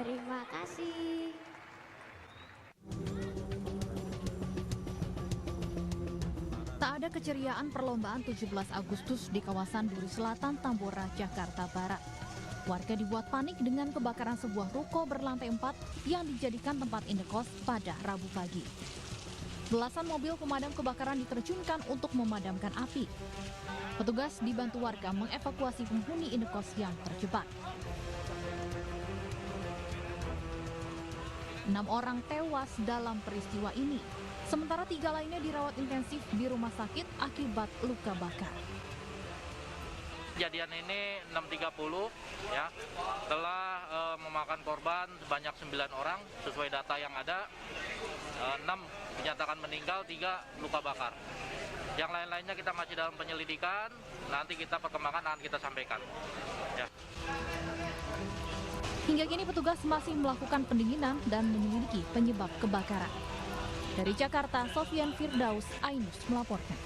Terima kasih. Tak ada keceriaan perlombaan 17 Agustus di kawasan Duri Selatan, Tambora, Jakarta Barat. Warga dibuat panik dengan kebakaran sebuah ruko berlantai 4 yang dijadikan tempat indekos pada Rabu pagi. Belasan mobil pemadam kebakaran diterjunkan untuk memadamkan api. Petugas dibantu warga mengevakuasi penghuni indekos yang terjebak. 6 orang tewas dalam peristiwa ini. Sementara 3 lainnya dirawat intensif di rumah sakit akibat luka bakar. Kejadian ini 6.30 ya, telah memakan korban sebanyak 9 orang sesuai data yang ada. 6 dinyatakan meninggal, 3 luka bakar. Yang lain-lainnya kita masih dalam penyelidikan, nanti kita perkembangan akan kita sampaikan. Ya. Hingga kini petugas masih melakukan pendinginan dan menyelidiki penyebab kebakaran. Dari Jakarta, Sofian Firdaus, Ainus melaporkan.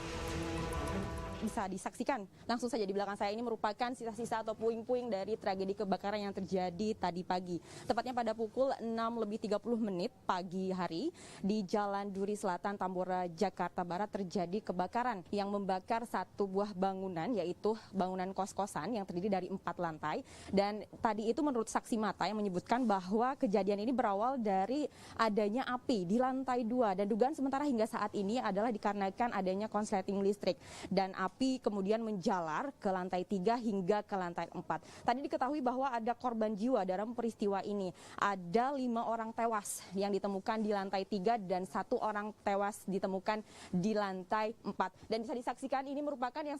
Bisa disaksikan langsung saja di belakang saya ini merupakan sisa-sisa atau puing-puing dari tragedi kebakaran yang terjadi tadi pagi. Tepatnya pada pukul 6:30 pagi hari di Jalan Duri Selatan, Tambora, Jakarta Barat terjadi kebakaran yang membakar satu buah bangunan, yaitu bangunan kos-kosan yang terdiri dari 4 lantai. Dan tadi itu menurut saksi mata yang menyebutkan bahwa kejadian ini berawal dari adanya api di lantai 2 dan dugaan sementara hingga saat ini adalah dikarenakan adanya konsleting listrik dan api kemudian menjalar ke lantai 3 hingga ke lantai 4. Tadi diketahui bahwa ada korban jiwa dalam peristiwa ini. Ada 5 orang tewas yang ditemukan di lantai 3 dan 1 orang tewas ditemukan di lantai 4. Dan bisa disaksikan ini merupakan yang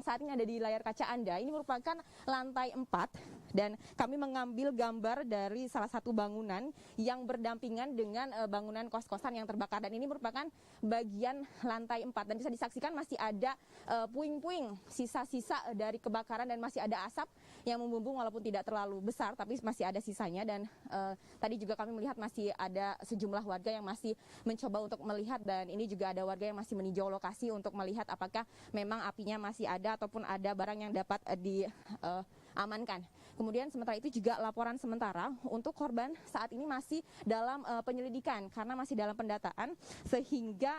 saat ini ada di layar kaca Anda. Ini merupakan lantai 4 dan kami mengambil gambar dari salah satu bangunan yang berdampingan dengan bangunan kos-kosan yang terbakar, dan ini merupakan bagian lantai 4 dan bisa disaksikan masih ada puing-puing sisa-sisa dari kebakaran dan masih ada asap yang membumbung walaupun tidak terlalu besar tapi masih ada sisanya. Dan tadi juga kami melihat masih ada sejumlah warga yang masih mencoba untuk melihat, dan ini juga ada warga yang masih meninjau lokasi untuk melihat apakah memang apinya masih ada ataupun ada barang yang dapat diamankan. Kemudian sementara itu juga laporan sementara untuk korban saat ini masih dalam penyelidikan karena masih dalam pendataan sehingga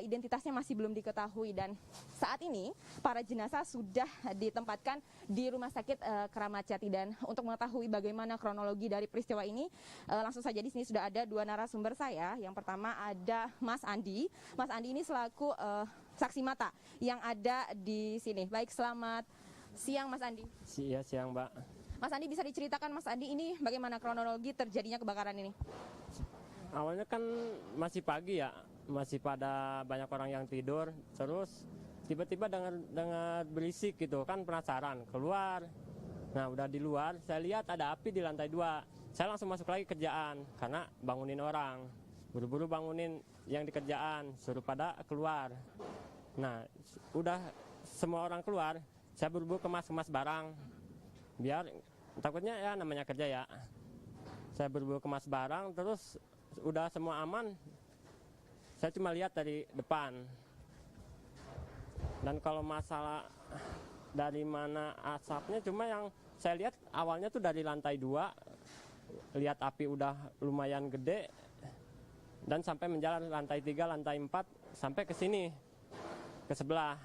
identitasnya masih belum diketahui, dan saat ini para jenazah sudah ditempatkan di Rumah Sakit Keramat Jati. Dan untuk mengetahui bagaimana kronologi dari peristiwa ini, langsung saja di sini sudah ada 2 narasumber saya. Yang pertama ada Mas Andi. Mas Andi ini selaku saksi mata yang ada di sini. Baik, selamat siang Mas Andi. Iya, siang Mbak. Mas Andi, bisa diceritakan Mas Andi ini bagaimana kronologi terjadinya kebakaran ini? Awalnya kan masih pagi ya, masih pada banyak orang yang tidur, terus tiba-tiba dengar berisik gitu, kan penasaran, keluar. Nah udah di luar, saya lihat ada api di lantai 2. Saya langsung masuk lagi kerjaan, karena bangunin orang. Buru-buru bangunin yang di kerjaan, suruh pada keluar. Nah udah semua orang keluar, saya buru-buru kemas barang. Biar takutnya ya namanya kerja ya. Saya buru-buru kemas barang, terus udah semua aman. Saya cuma lihat dari depan. Dan kalau masalah dari mana asapnya, cuma yang saya lihat awalnya tuh dari lantai 2, lihat api udah lumayan gede, dan sampai menjalar lantai 3, lantai 4, sampai ke sini, ke sebelah.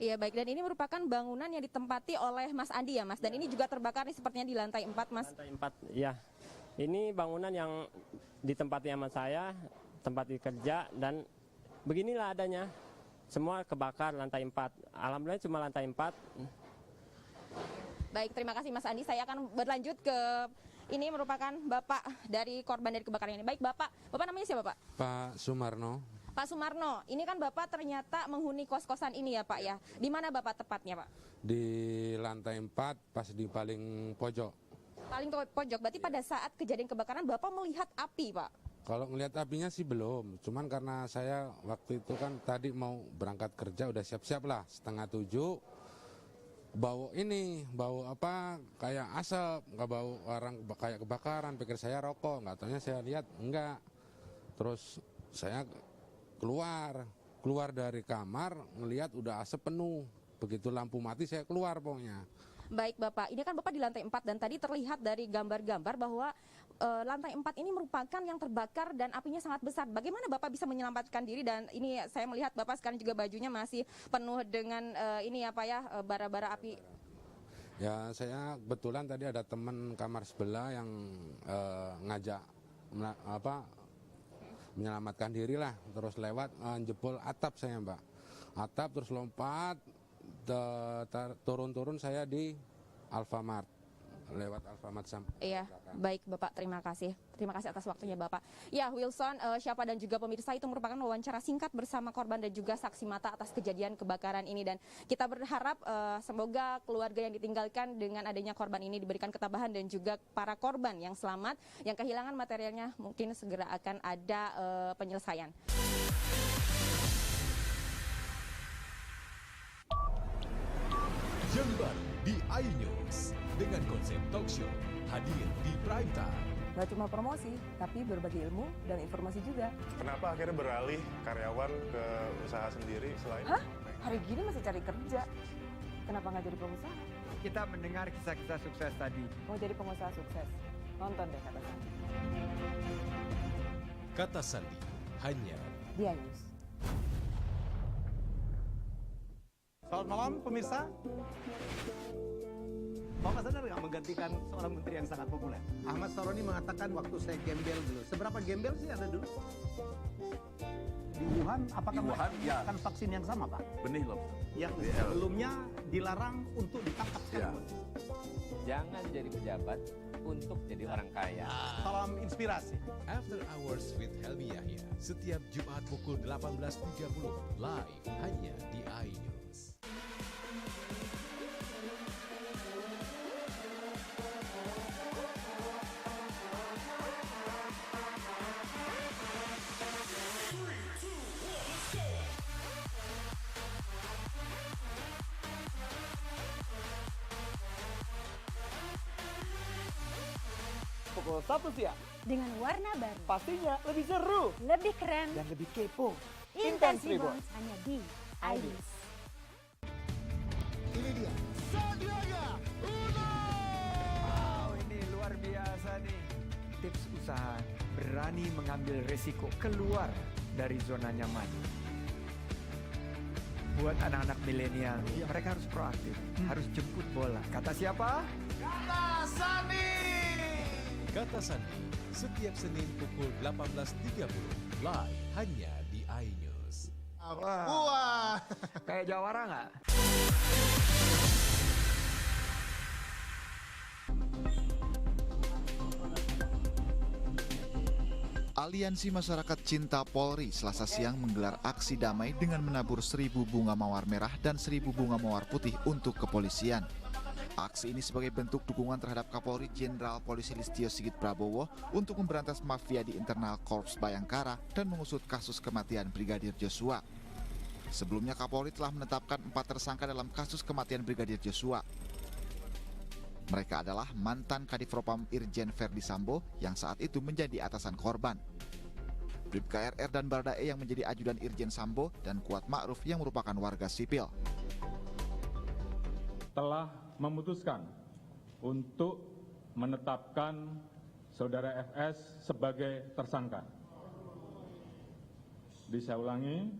Iya baik, dan ini merupakan bangunan yang ditempati oleh Mas Andi ya Mas, dan ini juga terbakar nih sepertinya di lantai 4 Mas. Lantai 4, ya. Ini bangunan yang ditempati sama saya, tempat kerja, dan beginilah adanya. Semua kebakar lantai 4. Alhamdulillah cuma lantai 4. Baik, terima kasih Mas Andi. Saya akan berlanjut ke ini merupakan Bapak dari korban dari kebakaran ini. Baik Bapak namanya siapa Pak? Pak Sumarno. Pak Sumarno, ini kan Bapak ternyata menghuni kos-kosan ini ya Pak ya. Di mana Bapak tepatnya Pak? Di lantai 4 pas di paling pojok. Paling pojok, berarti pada saat kejadian kebakaran Bapak melihat api Pak? Kalau ngelihat apinya sih belum, cuman karena saya waktu itu kan tadi mau berangkat kerja udah siap-siap lah, 6:30 bau apa kayak asap, nggak bau orang kayak kebakaran, pikir saya rokok, nggak taunya saya lihat enggak. Terus saya keluar dari kamar ngelihat udah asap penuh, begitu lampu mati saya keluar pokoknya. Baik Bapak, ini kan Bapak di lantai 4 dan tadi terlihat dari gambar-gambar bahwa lantai 4 ini merupakan yang terbakar dan apinya sangat besar. Bagaimana Bapak bisa menyelamatkan diri? Dan ini saya melihat Bapak sekarang juga bajunya masih penuh dengan ini ya Pak ya, bara-bara api. Ya saya kebetulan tadi ada teman kamar sebelah yang ngajak menyelamatkan diri lah, terus lewat jebol atap saya Mbak, atap terus lompat turun saya di Alfamart, lewat Alfamart sampai. Iya, baik Bapak, terima kasih atas waktunya Bapak. Ya Wilson, Syafa dan juga pemirsa, itu merupakan wawancara singkat bersama korban dan juga saksi mata atas kejadian kebakaran ini, dan kita berharap semoga keluarga yang ditinggalkan dengan adanya korban ini diberikan ketabahan, dan juga para korban yang selamat, yang kehilangan materialnya mungkin segera akan ada penyelesaian. Jember di iNews dengan konsep talk show hadir di prime time. Gak cuma promosi, tapi berbagi ilmu dan informasi juga. Kenapa akhirnya beralih karyawan ke usaha sendiri selain? Hah? Hari gini masih cari kerja. Kenapa nggak jadi pengusaha? Kita mendengar kisah-kisah sukses tadi. Mau jadi pengusaha sukses? Nonton deh Kata Sandi. Kata Sandi hanya di iNews. Selamat malam pemirsa. Bapak sadar nggak menggantikan seorang menteri yang sangat populer? Ahmad Saroni mengatakan waktu saya gembel dulu. Seberapa gembel sih Anda dulu? Di Wuhan, apakah melakukan vaksin yang sama Pak? Benih loh. Yang sebelumnya dilarang untuk ditangkap sekarang. Jangan jadi pejabat untuk jadi orang kaya. Salam inspirasi. After Hours with Helmi Yahya setiap Jumat pukul 18.30 live hanya di iNews. Pukul 1 siang. Dengan warna baru. Pastinya lebih seru. Lebih keren. Dan lebih kepo. Intense Reborn hanya di iNews. Ini dia. Sandiaga Uno. Wow, ini luar biasa nih. Tips usaha, berani mengambil resiko, keluar dari zona nyaman. Buat anak-anak milenial, mereka harus proaktif, harus jemput bola. Kata siapa? Kata Sandi. Kata Sandi setiap Senin pukul 18.30 live hanya di iNews. Wah. Kayak jawara nggak? Aliansi Masyarakat Cinta Polri Selasa siang menggelar aksi damai dengan menabur 1.000 bunga mawar merah dan 1.000 bunga mawar putih untuk kepolisian. Aksi ini sebagai bentuk dukungan terhadap Kapolri Jenderal Polisi Listio Sigit Prabowo untuk memberantas mafia di internal Korps Bayangkara dan mengusut kasus kematian Brigadir Joshua. Sebelumnya Kapolri telah menetapkan 4 tersangka dalam kasus kematian Brigadir Joshua. Mereka adalah mantan Kadifropam Irjen Verdi Sambo yang saat itu menjadi atasan korban, Bribka RR dan Baradae yang menjadi ajudan Irjen Sambo, dan Kuat Ma'ruf yang merupakan warga sipil. Telah memutuskan untuk menetapkan Saudara FS sebagai tersangka. Saya ulangi,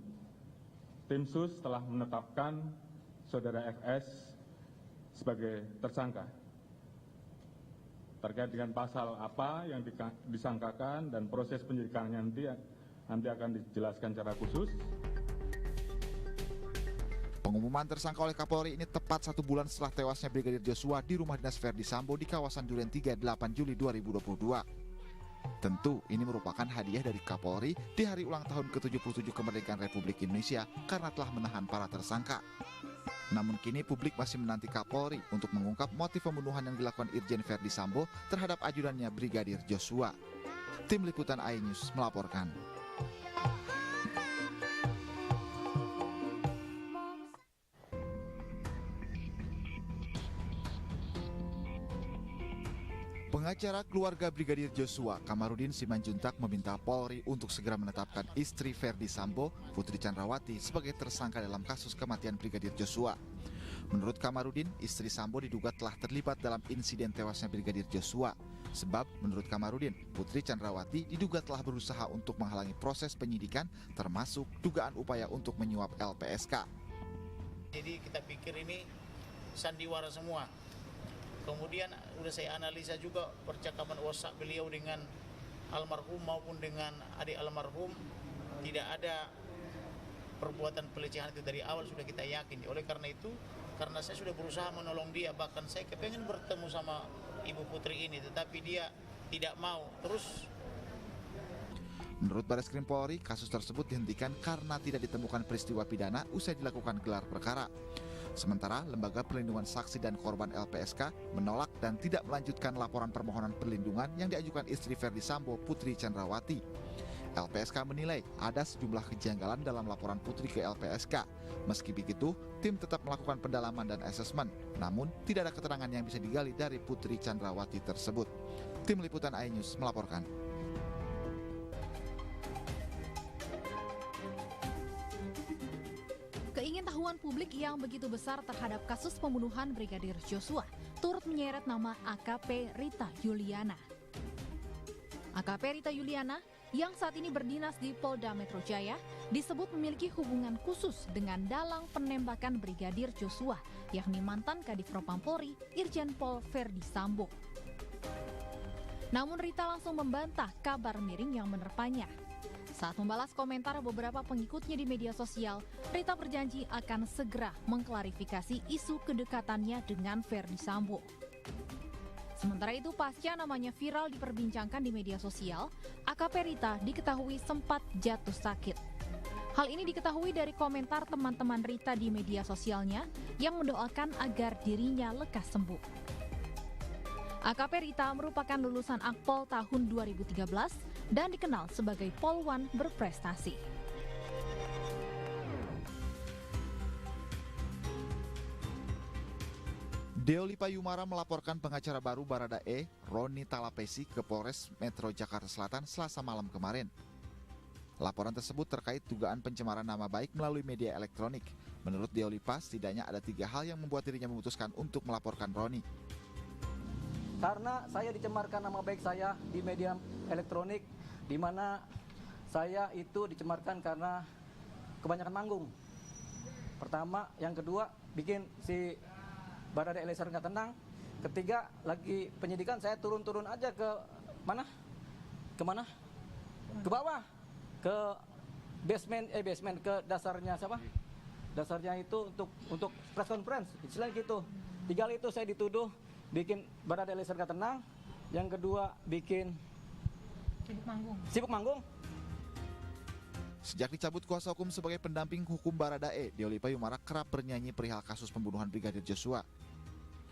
tim SUS telah menetapkan Saudara FS sebagai tersangka. Terkait dengan pasal apa yang disangkakan dan proses penyidikannya nanti akan dijelaskan secara khusus. Pengumuman tersangka oleh Kapolri ini tepat 1 bulan setelah tewasnya Brigadir Joshua di rumah dinas Verdi Sambo di kawasan Duren 3, 8 Juli 2022. Tentu ini merupakan hadiah dari Kapolri di hari ulang tahun ke-77 kemerdekaan Republik Indonesia karena telah menahan para tersangka. Namun kini publik masih menanti Kapolri untuk mengungkap motif pembunuhan yang dilakukan Irjen Verdi Sambo terhadap ajudannya Brigadir Joshua. Tim Liputan iNews melaporkan. Pengacara keluarga Brigadir Joshua, Kamarudin Simanjuntak, meminta Polri untuk segera menetapkan istri Verdi Sambo, Putri Chandrawati, sebagai tersangka dalam kasus kematian Brigadir Joshua. Menurut Kamarudin, istri Sambo diduga telah terlibat dalam insiden tewasnya Brigadir Joshua. Sebab menurut Kamarudin, Putri Chandrawati diduga telah berusaha untuk menghalangi proses penyidikan termasuk dugaan upaya untuk menyuap LPSK. Jadi kita pikir ini sandiwara semua. Kemudian udah saya analisa juga percakapan WhatsApp beliau dengan almarhum maupun dengan adik almarhum, tidak ada perbuatan pelecehan itu dari awal sudah kita yakin. Oleh karena itu, karena saya sudah berusaha menolong dia, bahkan saya kepengen bertemu sama Ibu Putri ini, tetapi dia tidak mau. Terus menurut Bareskrim Polri, kasus tersebut dihentikan karena tidak ditemukan peristiwa pidana usai dilakukan gelar perkara. Sementara Lembaga Perlindungan Saksi dan Korban LPSK menolak dan tidak melanjutkan laporan permohonan perlindungan yang diajukan istri Ferdi Sambo, Putri Chandrawati. LPSK menilai ada sejumlah kejanggalan dalam laporan Putri ke LPSK. Meski begitu, tim tetap melakukan pendalaman dan asesmen. Namun, tidak ada keterangan yang bisa digali dari Putri Chandrawati tersebut. Tim Liputan iNews melaporkan. Keingintahuan publik yang begitu besar terhadap kasus pembunuhan Brigadir Joshua turut menyeret nama AKP Rita Yuliana. AKP Rita Yuliana yang saat ini berdinas di Polda Metro Jaya disebut memiliki hubungan khusus dengan dalang penembakan Brigadir Joshua, yakni mantan Kadif Propam Polri Irjen Pol Ferdi Sambo. Namun Rita langsung membantah kabar miring yang menerpanya. Saat membalas komentar beberapa pengikutnya di media sosial, Rita berjanji akan segera mengklarifikasi isu kedekatannya dengan Ferdi Sambo. Sementara itu, pasca namanya viral diperbincangkan di media sosial, AKP Rita diketahui sempat jatuh sakit. Hal ini diketahui dari komentar teman-teman Rita di media sosialnya yang mendoakan agar dirinya lekas sembuh. AKP Rita merupakan lulusan Akpol tahun 2013 dan dikenal sebagai polwan berprestasi. Deoli Payumara melaporkan pengacara baru Baradae, Roni Talapesi, ke Polres Metro Jakarta Selatan Selasa malam kemarin. Laporan tersebut terkait dugaan pencemaran nama baik melalui media elektronik. Menurut Deoli Pa, setidaknya ada 3 hal yang membuat dirinya memutuskan untuk melaporkan Roni. Karena saya dicemarkan nama baik saya di media elektronik, di mana saya itu dicemarkan karena kebanyakan manggung. Pertama, yang kedua, bikin si Baradae Eliezer nggak tenang. Ketiga, lagi penyidikan saya turun-turun aja ke mana? Kemana? Ke bawah, ke basement ke dasarnya siapa? Dasarnya itu untuk press conference. Selain gitu, 3 kali itu saya dituduh bikin Baradae Eliezer nggak tenang. Yang kedua, bikin sibuk manggung. Sejak dicabut kuasa hukum sebagai pendamping hukum Baradae, Deoli Payumara kerap bernyanyi perihal kasus pembunuhan Brigadir Joshua.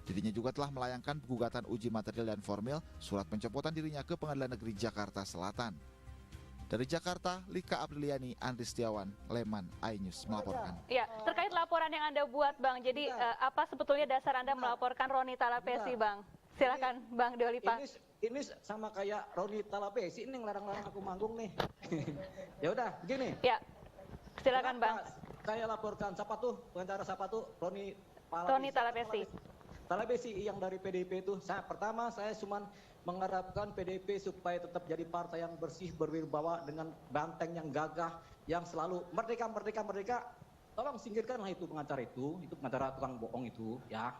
Dirinya juga telah melayangkan gugatan uji material dan formil surat pencopotan dirinya ke Pengadilan Negeri Jakarta Selatan. Dari Jakarta, Lika Apriliani, Andri Setiawan, Leman, iNews melaporkan. Ya, terkait laporan yang Anda buat, Bang. Jadi apa sebetulnya dasar Anda melaporkan Roni Talapesi, Bang? Silakan, Bang Deoli Pa. Ini sama kayak Roni Talapesi, ini ngelarang-larang aku manggung nih. Ya udah, begini. Ya, silakan, Bang. Saya laporkan siapa tuh, pengacara siapa tuh, Roni Talapesi. Talapesi yang dari PDIP itu, pertama saya cuma mengharapkan PDIP supaya tetap jadi partai yang bersih, berwibawa dengan banteng yang gagah, yang selalu merdeka. Tolong singkirkanlah itu pengacara tukang bohong itu, ya.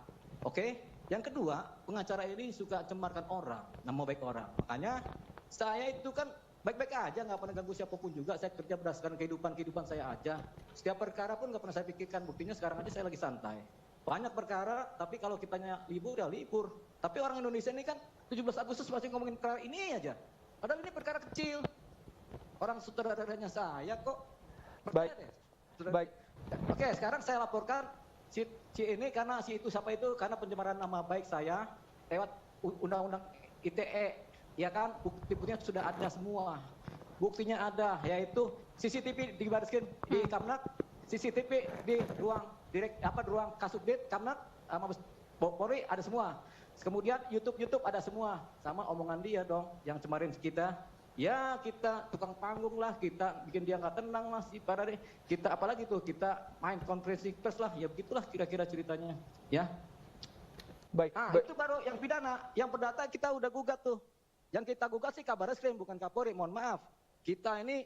Oke. Yang kedua, pengacara ini suka cemarkan orang, nama baik orang. Makanya saya itu kan baik-baik aja, nggak pernah ganggu siapapun juga. Saya kerja berdasarkan kehidupan saya aja. Setiap perkara pun nggak pernah saya pikirkan. Buktinya sekarang aja saya lagi santai. Banyak perkara, tapi kalau kitanya libur, udah libur. Tapi orang Indonesia ini kan 17 Agustus masih ngomongin perkara ini aja. Padahal ini perkara kecil. Orang sutradaranya saya kok. Baik. Oke, sekarang saya laporkan si ini karena si itu siapa itu karena pencemaran nama baik saya lewat undang-undang ITE, ya kan? Buktinya sudah ada semua. Buktinya ada, yaitu CCTV di Bareskrim di Kamnak, CCTV di ruang ruang Kasubdit Kamnak Mabes Polri ada semua. Kemudian YouTube ada semua, sama omongan dia dong yang cemarin kita, ya kita tukang panggung lah, kita bikin dia nggak tenang lah si Baradae. Kita apalagi tuh, kita main konferensi pers lah, ya begitulah kira-kira ceritanya, ya. Baik. Itu baru yang pidana, yang perdata kita udah gugat tuh. Yang kita gugat sih Kabarreskrim, bukan Kapolri, mohon maaf. Kita ini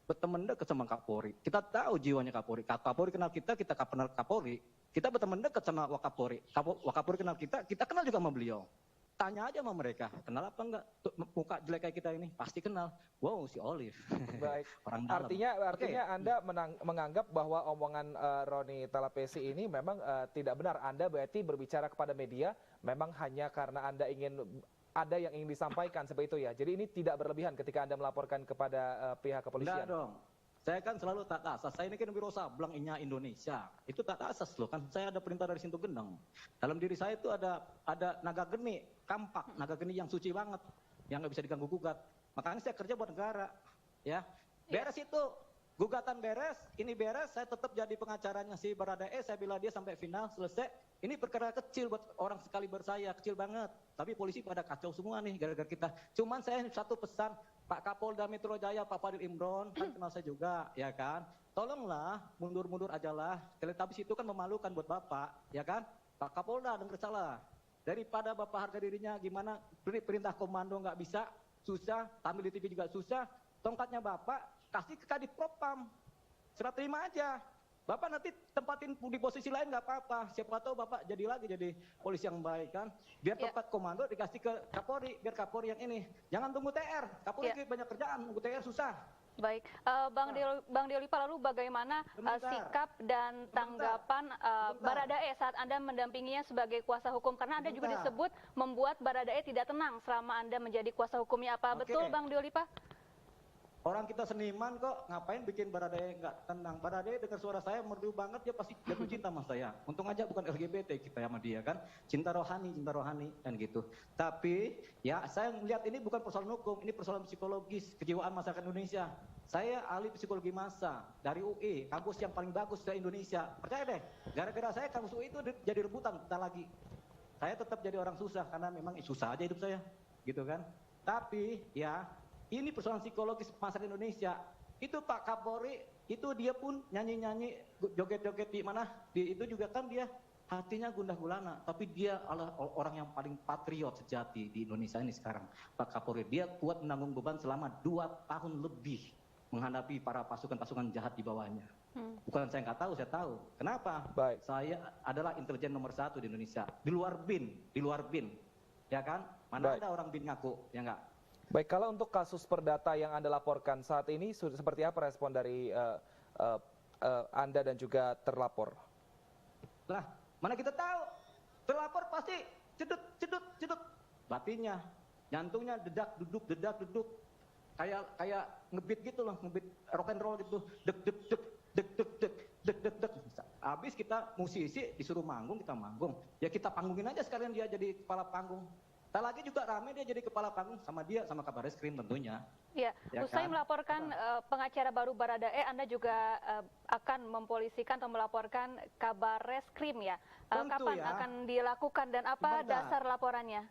berteman dekat sama Kapolri. Kita tahu jiwanya Kapolri. Kapolri kenal kita, kita kenal Kapolri. Kita berteman dekat sama Wakapolri. Wakapolri kenal kita kenal juga sama beliau. Tanya aja sama mereka, kenal apa enggak? Muka jelek kayak kita ini, pasti kenal. Wow, si Olive. Baik. Orang dalam. Artinya Anda menganggap bahwa omongan Roni Talapesi ini memang tidak benar. Anda berarti berbicara kepada media memang hanya karena Anda ingin ada yang ingin disampaikan seperti itu ya. Jadi ini tidak berlebihan ketika Anda melaporkan kepada pihak kepolisian. Enggak dong. Saya kan selalu taat asas. Saya ini kan Wiro Sableng Inya Indonesia. Itu taat asas loh kan. Saya ada perintah dari Sintu Gendeng. Dalam diri saya itu ada naga geni, kampak, naga geni yang suci banget, yang nggak bisa diganggu gugat. Makanya saya kerja buat negara. Ya. Beres itu. Gugatan beres, ini beres, saya tetap jadi pengacaranya si Baradae, saya bela dia sampai final, selesai. Ini perkara kecil buat orang sekali bersaya, kecil banget. Tapi polisi pada kacau semua nih gara-gara kita. Cuman saya satu pesan, Pak Kapolda Metro Jaya, Pak Fadil Imron, kan kenal saya juga, ya kan. Tolonglah, mundur-mundur ajalah. Teletabis itu kan memalukan buat Bapak, ya kan. Pak Kapolda dengar salah. Daripada Bapak harga dirinya gimana, perintah komando nggak bisa, susah, tampil di TV juga susah. Tongkatnya Bapak kasih ke Kadif Propam, serah terima aja. Bapak nanti tempatin di posisi lain nggak apa-apa. Siapa tahu Bapak jadi polisi yang baik kan. Biar tongkat komando dikasih ke Kapolri, biar Kapolri yang ini. Jangan tunggu TR. Kapolri banyak kerjaan, tunggu TR susah. Baik, Bang Deolipa, lalu bagaimana sikap dan tanggapan Baradae saat Anda mendampinginya sebagai kuasa hukum? Karena Anda juga disebut membuat Baradae tidak tenang selama Anda menjadi kuasa hukumnya. Apa betul Bang Deolipa? Orang kita seniman kok, ngapain bikin Baradae nggak tenang? Baradae dengar suara saya merdu banget, dia pasti jatuh cinta sama saya. Untung aja bukan LGBT kita sama dia kan. Cinta rohani kan gitu. Tapi ya saya melihat ini bukan persoalan hukum, ini persoalan psikologis, kejiwaan masyarakat Indonesia. Saya ahli psikologi massa dari UI, kampus yang paling bagus di Indonesia. Percaya deh, gara-gara saya kampus UI itu jadi rebutan, kita lagi. Saya tetap jadi orang susah, karena memang susah aja hidup saya, gitu kan. Tapi ya, ini persoalan psikologis masyarakat Indonesia. Itu Pak Kapolri, itu dia pun nyanyi-nyanyi, joget-joget di mana, itu juga kan dia hatinya gundah gulana. Tapi dia adalah orang yang paling patriot sejati di Indonesia ini sekarang. Pak Kapolri, dia kuat menanggung beban selama 2 tahun lebih menghadapi para pasukan-pasukan jahat di bawahnya. Bukan saya nggak tahu, saya tahu. Kenapa? Baik. Saya adalah intelijen nomor 1 di Indonesia. Di luar BIN. Ya kan? Mana ada orang BIN ngaku, ya nggak? Baik, kalau untuk kasus perdata yang Anda laporkan saat ini, seperti apa respon dari Anda dan juga terlapor? Lah, mana kita tahu? Terlapor pasti cedut. Batinnya, jantungnya dedak duduk. Kayak ngebit gitu loh, ngebit rock and roll gitu. Dek. Habis kita musisi disuruh manggung, kita manggung. Ya kita panggungin aja sekalian dia jadi kepala panggung. Tak lagi juga rame dia jadi kepala panggung sama dia, sama Kabarreskrim tentunya. Iya, usai melaporkan pengacara baru Baradae, Anda juga akan mempolisikan atau melaporkan Kabarreskrim ya. Kapan akan dilakukan dan apa dasar laporannya?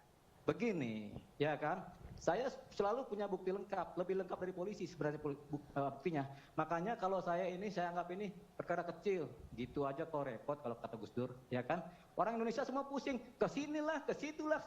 Begini, ya kan? Saya selalu punya bukti lengkap, lebih lengkap dari polisi sebenarnya buktinya. Makanya kalau saya anggap ini perkara kecil, gitu aja kok repot kalau kata Gus Dur, ya kan? Orang Indonesia semua pusing, kesinilah, kesitulah.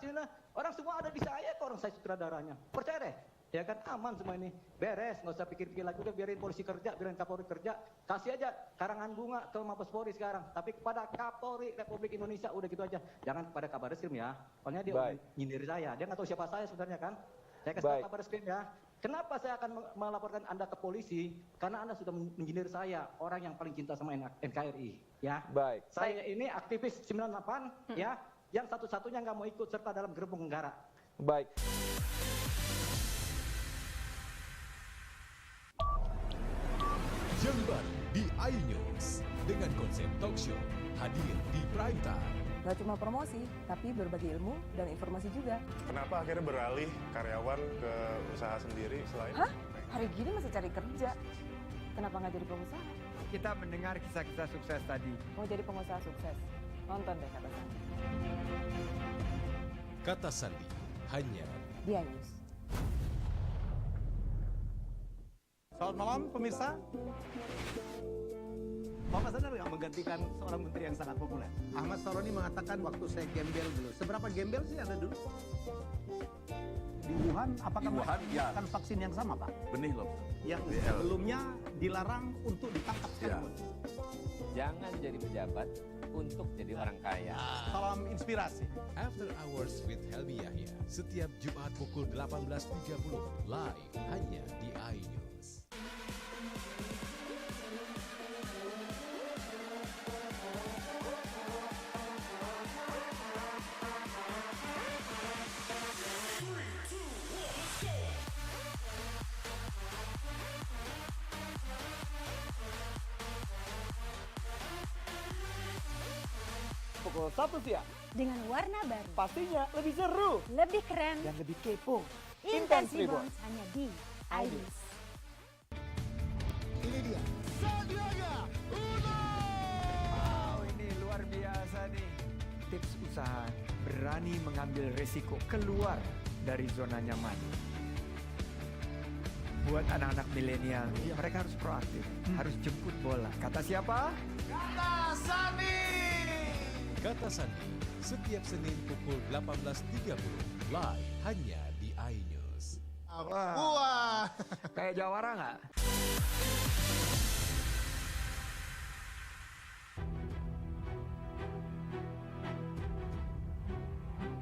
Orang semua ada di saya kok, orang saya sutradaranya. Percaya deh, ya kan aman semua ini. Beres, nggak usah pikir-pikir lagi, udah biarin polisi kerja, biarin Kapolri kerja. Kasih aja karangan bunga ke Mabes Polri sekarang. Tapi kepada Kapolri Republik Indonesia udah gitu aja. Jangan kepada Kabarreskrim ya. Soalnya dia nyindir saya, dia nggak tahu siapa saya sebenarnya kan. Saya kasih tahu Kabarreskrim ya. Kenapa saya akan melaporkan Anda ke polisi? Karena Anda sudah menyindir saya, orang yang paling cinta sama NKRI, ya. Baik. Saya ini aktivis 98, ya, yang satu-satunya nggak mau ikut serta dalam gerbong negara. Baik. Yang baru di iNews dengan konsep talk show hadir di prime time. Gak cuma promosi, tapi berbagi ilmu dan informasi juga. Kenapa akhirnya beralih karyawan ke usaha sendiri selain... Hah? Hari gini masih cari kerja. Kenapa nggak jadi pengusaha? Kita mendengar kisah-kisah sukses tadi. Mau jadi pengusaha sukses? Nonton deh Kata Sandi. Kata Sandi hanya di iNews. Selamat malam pemirsa. Bapak sadar nggak menggantikan seorang menteri yang sangat populer? Ahmad Saroni mengatakan waktu saya gembel dulu. Seberapa gembel sih Anda dulu? Di Wuhan, apakah menggunakan vaksin yang sama, Pak? Benih loh. Yang sebelumnya dilarang untuk ditangkap sekalipun. Jangan jadi pejabat untuk jadi orang kaya. Salam inspirasi. After Hours with Helmi Yahya, setiap Jumat pukul 18.30, live hanya di iNews. Pukul 1 siang. Dengan warna baru. Pastinya lebih seru. Lebih keren. Dan lebih kepo. Intense Reborn hanya di iNews. Ini dia. Sandiaga Uno. Wow, ini luar biasa nih. Tips usaha, berani mengambil resiko, keluar dari zona nyaman. Buat anak-anak milenial, mereka harus proaktif, harus jemput bola. Kata siapa? Kata Sandi. Kata Sandi, setiap Senin pukul 18.30, live hanya di iNews. Wah. Kayak jawara nggak?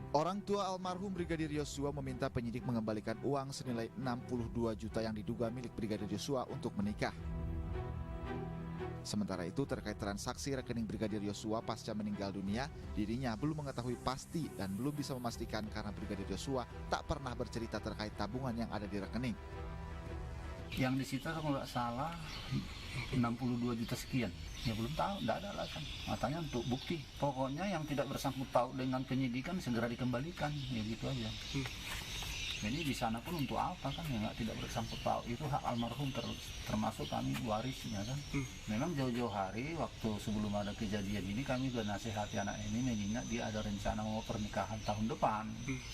Orang tua almarhum Brigadir Yosua meminta penyidik mengembalikan uang senilai 62 juta yang diduga milik Brigadir Yosua untuk menikah. Sementara itu terkait transaksi rekening Brigadir Yosua pasca meninggal dunia, dirinya belum mengetahui pasti dan belum bisa memastikan karena Brigadir Yosua tak pernah bercerita terkait tabungan yang ada di rekening. Yang disita kalau nggak salah 62 juta sekian. Ya belum tahu, nggak ada alasan. Matanya untuk bukti. Pokoknya yang tidak bersangkut paut dengan penyidikan segera dikembalikan, ya gitu aja. Jadi di sana pun untuk apa kan ya nggak tidak bersangkut paut, itu hak almarhum termasuk kami warisnya kan. Memang jauh-jauh hari waktu sebelum ada kejadian ini kami sudah nasihati anak ini mengingat dia ada rencana mau pernikahan tahun depan.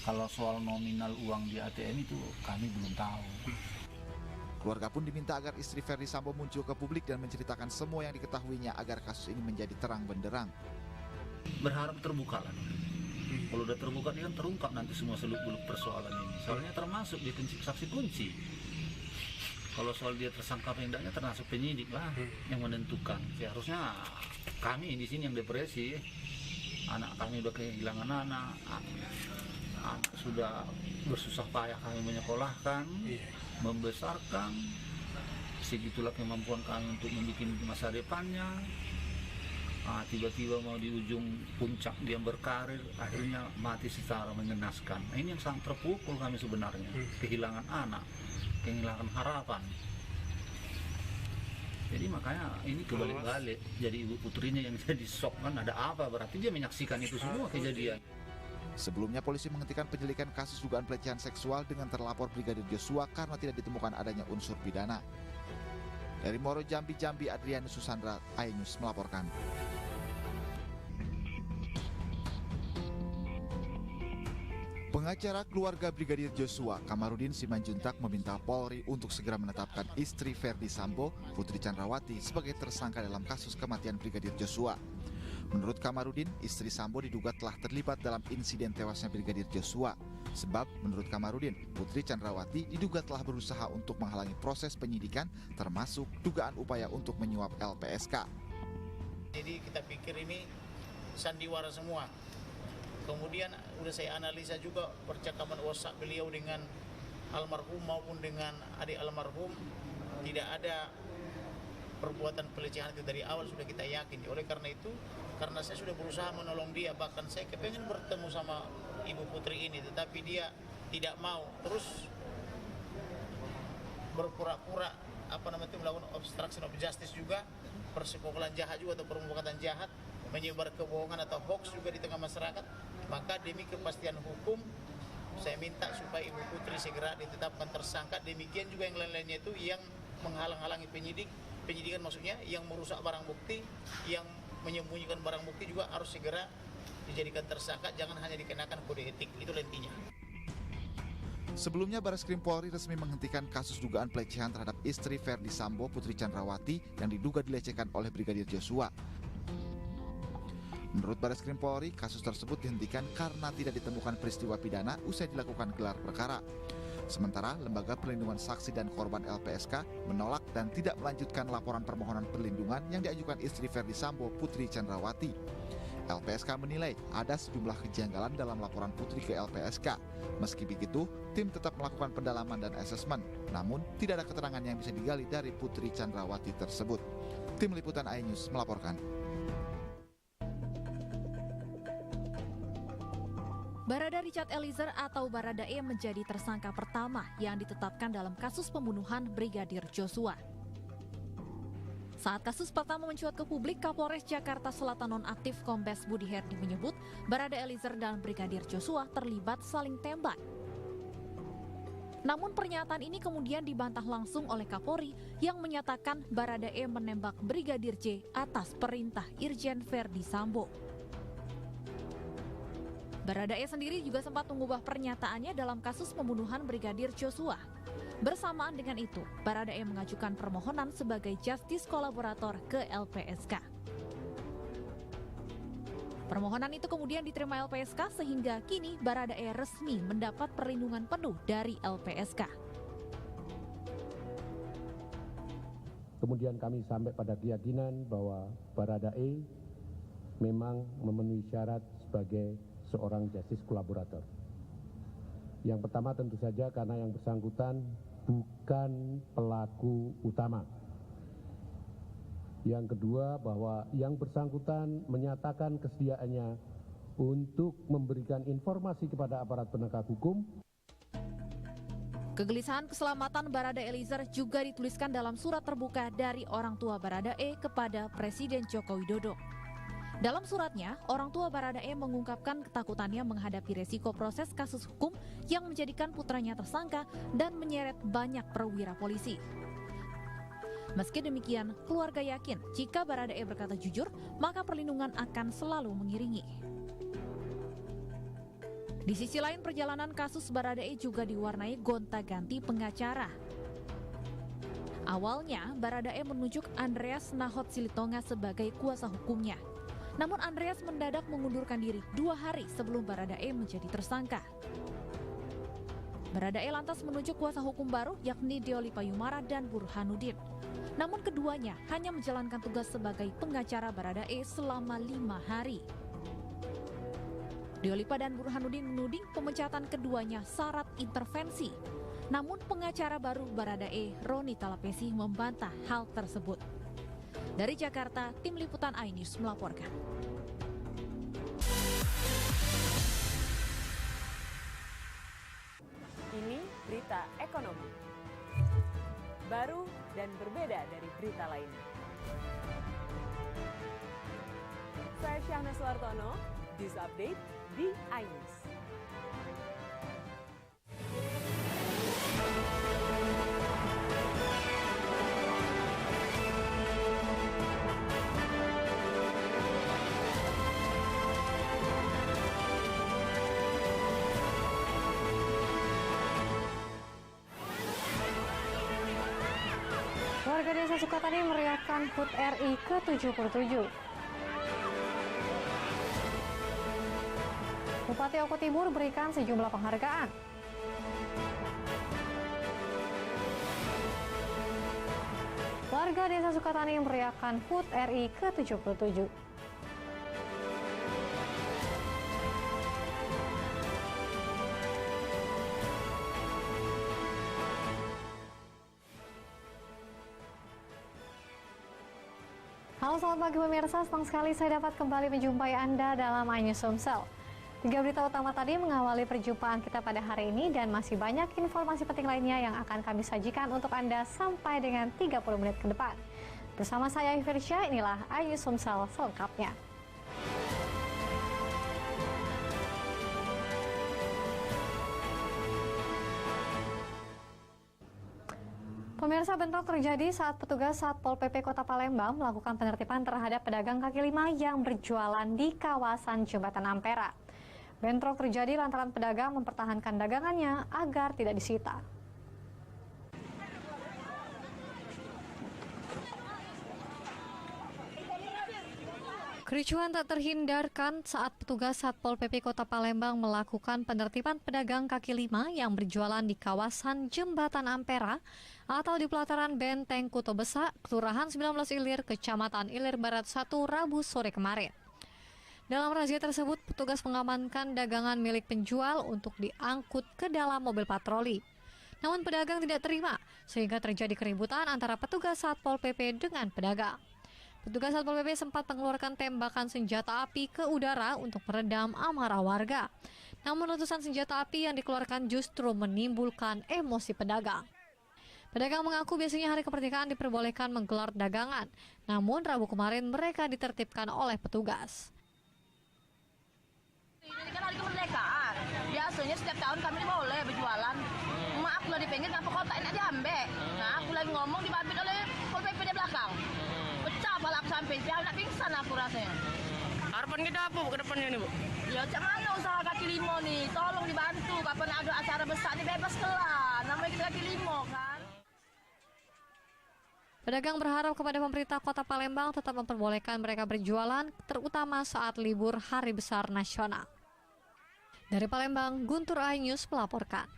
Kalau soal nominal uang di ATM itu kami belum tahu. Keluarga pun diminta agar istri Ferdi Sambo muncul ke publik dan menceritakan semua yang diketahuinya agar kasus ini menjadi terang benderang. Berharap terbuka lah. Kalau udah terbuka dia kan terungkap nanti semua seluk-beluk persoalan ini. Soalnya termasuk di saksi kunci. Kalau soal dia tersangka apa enggaknya termasuk penyidik lah yang menentukan. Seharusnya kami di sini yang depresi. Anak kami udah kehilangan anak sudah bersusah payah kami menyekolahkan, membesarkan, segitulah kemampuan kami untuk membuat masa depannya. Tiba-tiba mau di ujung puncak dia berkarir, akhirnya mati secara mengenaskan. Ini yang sangat terpukul kami sebenarnya, kehilangan anak, kehilangan harapan. Jadi makanya ini kebalik-balik, jadi ibu putrinya yang jadi shock kan, ada apa, berarti dia menyaksikan itu semua kejadian. Sebelumnya polisi menghentikan penyelidikan kasus dugaan pelecehan seksual dengan terlapor Brigadir Yosua karena tidak ditemukan adanya unsur pidana. Dari Moro Jambi, Adrianus Susandra, iNews melaporkan. Pengacara keluarga Brigadir Yosua, Kamarudin Simanjuntak, meminta Polri untuk segera menetapkan istri Ferdi Sambo, Putri Chandrawati, sebagai tersangka dalam kasus kematian Brigadir Yosua. Menurut Kamarudin, istri Sambo diduga telah terlibat dalam insiden tewasnya Brigadir Yosua. Sebab, menurut Kamarudin, Putri Chandrawati diduga telah berusaha untuk menghalangi proses penyidikan, termasuk dugaan upaya untuk menyuap LPSK. Jadi kita pikir ini sandiwara semua. Kemudian udah saya analisa juga percakapan WhatsApp beliau dengan almarhum maupun dengan adik almarhum, tidak ada perbuatan pelecehan itu dari awal sudah kita yakin. Oleh karena itu, karena saya sudah berusaha menolong dia, bahkan saya kepengen bertemu sama ibu putri ini, tetapi dia tidak mau, terus berpura-pura melakukan obstruction of justice juga, persekongkolan jahat juga atau perbuatan jahat, menyebar kebohongan atau hoax juga di tengah masyarakat. Maka demi kepastian hukum saya minta supaya ibu putri segera ditetapkan tersangka. Demikian juga yang lain-lainnya itu yang menghalang-halangi penyidikan maksudnya, yang merusak barang bukti, yang menyembunyikan barang bukti juga harus segera dijadikan tersangka, jangan hanya dikenakan kode etik. Itu intinya. Sebelumnya, Barreskrim Polri resmi menghentikan kasus dugaan pelecehan terhadap istri Ferdi Sambo, Putri Chandrawati, yang diduga dilecehkan oleh Brigadir Joshua. Menurut Barreskrim Polri, kasus tersebut dihentikan karena tidak ditemukan peristiwa pidana usai dilakukan gelar perkara. Sementara, Lembaga Perlindungan Saksi dan Korban LPSK menolak dan tidak melanjutkan laporan permohonan perlindungan yang diajukan istri Ferdi Sambo, Putri Chandrawati. LPSK menilai ada sejumlah kejanggalan dalam laporan Putri ke LPSK. Meski begitu, tim tetap melakukan pendalaman dan asesmen. Namun, tidak ada keterangan yang bisa digali dari Putri Chandrawati tersebut. Tim Liputan iNews melaporkan. Barada Richard Eliezer atau Baradae menjadi tersangka pertama yang ditetapkan dalam kasus pembunuhan Brigadir Joshua. Saat kasus pertama mencuat ke publik, Kapolres Jakarta Selatan nonaktif Kombes Budi Herdi menyebut Barada Eliezer dan Brigadir Joshua terlibat saling tembak. Namun pernyataan ini kemudian dibantah langsung oleh Kapolri yang menyatakan Baradae menembak Brigadir J atas perintah Irjen Ferdi Sambo. Baradae sendiri juga sempat mengubah pernyataannya dalam kasus pembunuhan Brigadir Joshua. Bersamaan dengan itu, Baradae mengajukan permohonan sebagai justice kolaborator ke LPSK. Permohonan itu kemudian diterima LPSK sehingga kini Baradae resmi mendapat perlindungan penuh dari LPSK. Kemudian kami sampai pada keyakinan bahwa Baradae memang memenuhi syarat sebagai seorang justice kolaborator. Yang pertama tentu saja karena yang bersangkutan bukan pelaku utama. Yang kedua bahwa yang bersangkutan menyatakan kesediaannya untuk memberikan informasi kepada aparat penegak hukum. Kegelisahan keselamatan Barada Eliezer juga dituliskan dalam surat terbuka dari orang tua Baradae kepada Presiden Joko Widodo. Dalam suratnya, orang tua Baradae mengungkapkan ketakutannya menghadapi resiko proses kasus hukum yang menjadikan putranya tersangka dan menyeret banyak perwira polisi. Meski demikian, keluarga yakin jika Baradae berkata jujur, maka perlindungan akan selalu mengiringi. Di sisi lain, perjalanan kasus Baradae juga diwarnai gonta-ganti pengacara. Awalnya, Baradae menunjuk Andreas Nahot Silitonga sebagai kuasa hukumnya. Namun Andreas mendadak mengundurkan diri 2 hari sebelum Baradae menjadi tersangka. Baradae lantas menunjuk kuasa hukum baru yakni Deoli Payumara dan Burhanuddin. Namun keduanya hanya menjalankan tugas sebagai pengacara Baradae selama 5 hari. Deolipa dan Burhanuddin menuding pemecatan keduanya syarat intervensi. Namun pengacara baru Baradae, Roni Talapesi, membantah hal tersebut. Dari Jakarta, Tim Liputan iNews melaporkan. Ini berita ekonomi. Baru dan berbeda dari berita lainnya. Saya Syahna Suartono, News Update di iNews. Warga Desa Sukatani meriahkan HUT RI ke-77. Bupati Oku Timur berikan sejumlah penghargaan. Warga Desa Sukatani meriahkan HUT RI ke-77. Halo, selamat pagi pemirsa, senang sekali saya dapat kembali menjumpai Anda dalam iNews Sumsel. 3 berita utama tadi mengawali perjumpaan kita pada hari ini dan masih banyak informasi penting lainnya yang akan kami sajikan untuk Anda sampai dengan 30 menit ke depan. Bersama saya Iversya, inilah iNews Sumsel selengkapnya. Pemirsa, bentrok terjadi saat petugas Satpol PP Kota Palembang melakukan penertiban terhadap pedagang kaki lima yang berjualan di kawasan Jembatan Ampera. Bentrok terjadi lantaran pedagang mempertahankan dagangannya agar tidak disita. Kericuhan tak terhindarkan saat petugas Satpol PP Kota Palembang melakukan penertiban pedagang kaki lima yang berjualan di kawasan Jembatan Ampera atau di pelataran Benteng Kuto Besak, Kelurahan 19 Ilir, Kecamatan Ilir Barat 1, Rabu sore kemarin. Dalam razia tersebut, petugas mengamankan dagangan milik penjual untuk diangkut ke dalam mobil patroli. Namun pedagang tidak terima, sehingga terjadi keributan antara petugas Satpol PP dengan pedagang. Petugas Satpol PP sempat mengeluarkan tembakan senjata api ke udara untuk meredam amarah warga. Namun letusan senjata api yang dikeluarkan justru menimbulkan emosi pedagang. Pedagang mengaku biasanya hari kemerdekaan diperbolehkan menggelar dagangan. Namun Rabu kemarin mereka ditertibkan oleh petugas. Ini kan hari kemerdekaan. Biasanya setiap tahun kami boleh berjualan. Mak aku lagi pengen ngapa kota enak diambil. Nah aku lagi ngomong dibabit oleh Pol PP di belakang. Pecah pala aku sampai jauh, nak pingsan aku rasanya. Harapan kita apa Bu ke depannya nih Bu? Ya macam mana usaha kaki lima nih, tolong dibantu. Kapan ada acara besar nih bebas kelah. Namanya kita kaki lima kan. Pedagang berharap kepada pemerintah Kota Palembang tetap memperbolehkan mereka berjualan, terutama saat libur Hari Besar Nasional. Dari Palembang, Guntur iNews melaporkan.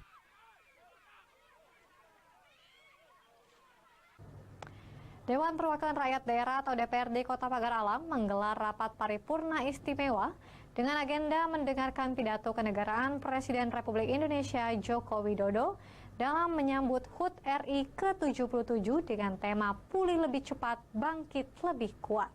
Dewan Perwakilan Rakyat Daerah atau DPRD Kota Pagar Alam menggelar rapat paripurna istimewa dengan agenda mendengarkan pidato kenegaraan Presiden Republik Indonesia Joko Widodo dalam menyambut HUT RI ke-77 dengan tema Pulih Lebih Cepat, Bangkit Lebih Kuat.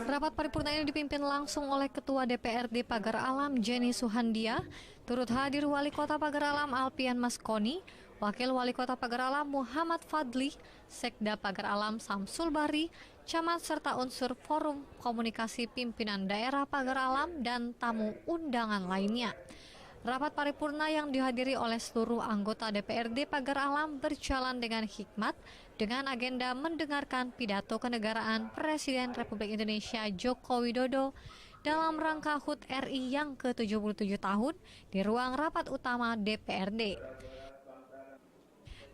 Rapat paripurna ini dipimpin langsung oleh Ketua DPRD Pagar Alam Jenny Suhandia, turut hadir Wali Kota Pagar Alam Alpian Maskoni, Wakil Wali Kota Pagar Alam Muhammad Fadli, Sekda Pagar Alam Samsul Bari, camat serta unsur Forum Komunikasi Pimpinan Daerah Pagar Alam dan tamu undangan lainnya. Rapat paripurna yang dihadiri oleh seluruh anggota DPRD Pagar Alam berjalan dengan hikmat dengan agenda mendengarkan pidato kenegaraan Presiden Republik Indonesia Joko Widodo dalam rangka HUT RI yang ke-77 tahun di ruang rapat utama DPRD.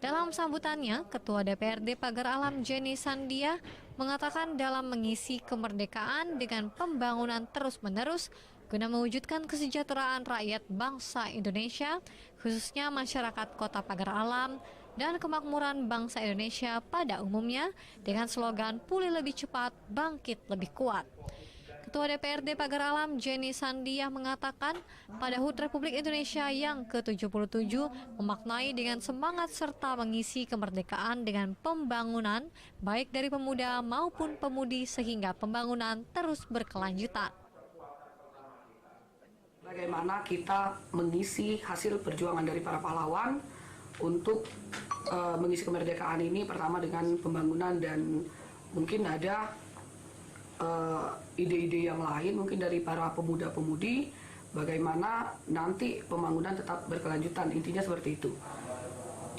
Dalam sambutannya, Ketua DPRD Pagar Alam Jenny Sandia mengatakan dalam mengisi kemerdekaan dengan pembangunan terus-menerus guna mewujudkan kesejahteraan rakyat bangsa Indonesia, khususnya masyarakat Kota Pagar Alam, dan kemakmuran bangsa Indonesia pada umumnya dengan slogan Pulih Lebih Cepat, Bangkit Lebih Kuat. Ketua DPRD Pagar Alam Jenny Sandia mengatakan pada HUT Republik Indonesia yang ke-77 memaknai dengan semangat serta mengisi kemerdekaan dengan pembangunan baik dari pemuda maupun pemudi sehingga pembangunan terus berkelanjutan. Bagaimana kita mengisi hasil perjuangan dari para pahlawan untuk mengisi kemerdekaan ini, pertama dengan pembangunan dan mungkin ada ide-ide yang lain mungkin dari para pemuda-pemudi bagaimana nanti pembangunan tetap berkelanjutan, intinya seperti itu.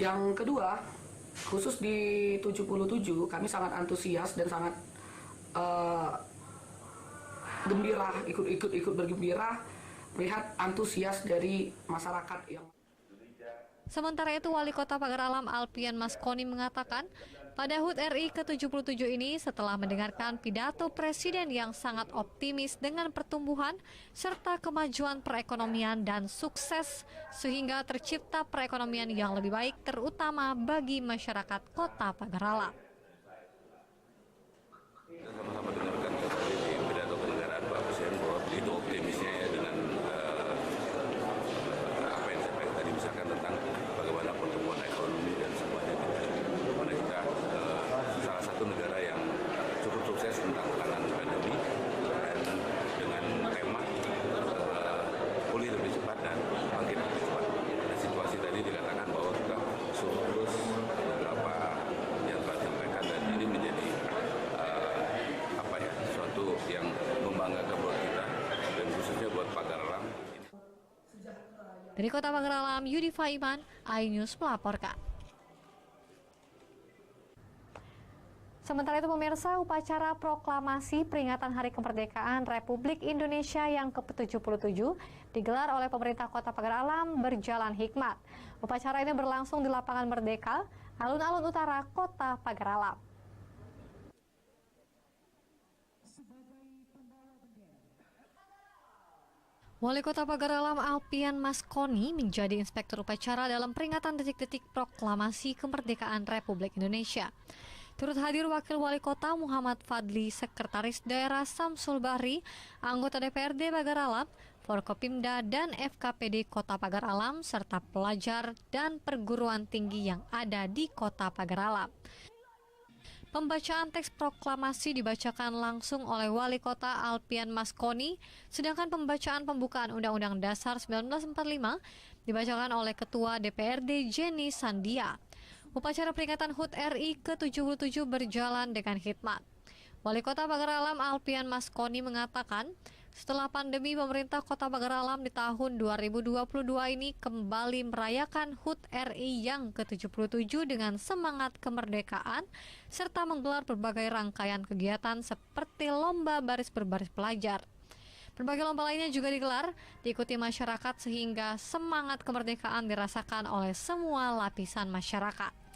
Yang kedua, khusus di 77 kami sangat antusias dan sangat gembira, ikut bergembira melihat antusias dari masyarakat yang. Sementara itu, Wali Kota Pagar Alam Alpian Maskoni mengatakan pada HUT RI ke-77 ini setelah mendengarkan pidato Presiden yang sangat optimis dengan pertumbuhan serta kemajuan perekonomian dan sukses sehingga tercipta perekonomian yang lebih baik terutama bagi masyarakat Kota Pagar Alam. Sama-sama dengarkan tadi pidato kenegaraan Pak Presiden bahwa itu optimisnya ya dengan apa yang saya tadi misalkan tentang bagaimana pertumbuhan ekonomi dan semuanya bagaimana kita salah satu negara yang cukup sukses tentang penanganan pandemi dan dengan tema pulih lebih cepat dan bangkit lebih cepat. Dan situasi tadi dikatakan bahwa kita surplus beberapa yang telah disampaikan dan ini menjadi sesuatu yang membanggakan buat kita dan khususnya buat Pagar Alam. Dari Kota Pagar Alam, Yudi Faiman, iNews melaporkan. Sementara itu pemirsa, upacara proklamasi peringatan Hari Kemerdekaan Republik Indonesia yang ke-77 digelar oleh pemerintah Kota Pagar Alam berjalan hikmat. Upacara ini berlangsung di Lapangan Merdeka, alun-alun utara Kota Pagar Alam. Wali Kota Pagar Alam Alpian Maskoni menjadi inspektur upacara dalam peringatan detik-detik proklamasi kemerdekaan Republik Indonesia. Turut hadir Wakil Wali Kota Muhammad Fadli, Sekretaris Daerah Samsul Bahri, anggota DPRD Pagar Alam, Forkopimda dan FKPD Kota Pagar Alam, serta pelajar dan perguruan tinggi yang ada di Kota Pagar Alam. Pembacaan teks proklamasi dibacakan langsung oleh Wali Kota Alpian Maskoni, sedangkan pembacaan pembukaan Undang-Undang Dasar 1945 dibacakan oleh Ketua DPRD Jenny Sandia. Upacara peringatan HUT RI ke-77 berjalan dengan hikmat. Wali Kota Pagar Alam Alpian Maskoni mengatakan, setelah pandemi pemerintah Kota Pagar Alam di tahun 2022 ini kembali merayakan HUT RI yang ke-77 dengan semangat kemerdekaan serta menggelar berbagai rangkaian kegiatan seperti lomba baris berbaris pelajar. Berbagai lomba lainnya juga digelar, diikuti masyarakat sehingga semangat kemerdekaan dirasakan oleh semua lapisan masyarakat.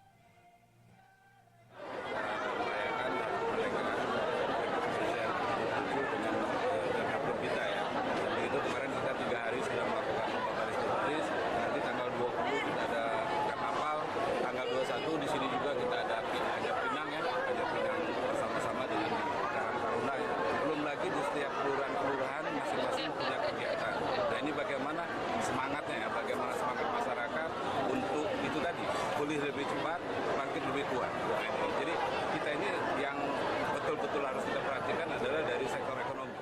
Lebih cepat, bangkit lebih kuat. Jadi kita ini yang betul-betul harus kita perhatikan adalah dari sektor ekonomi.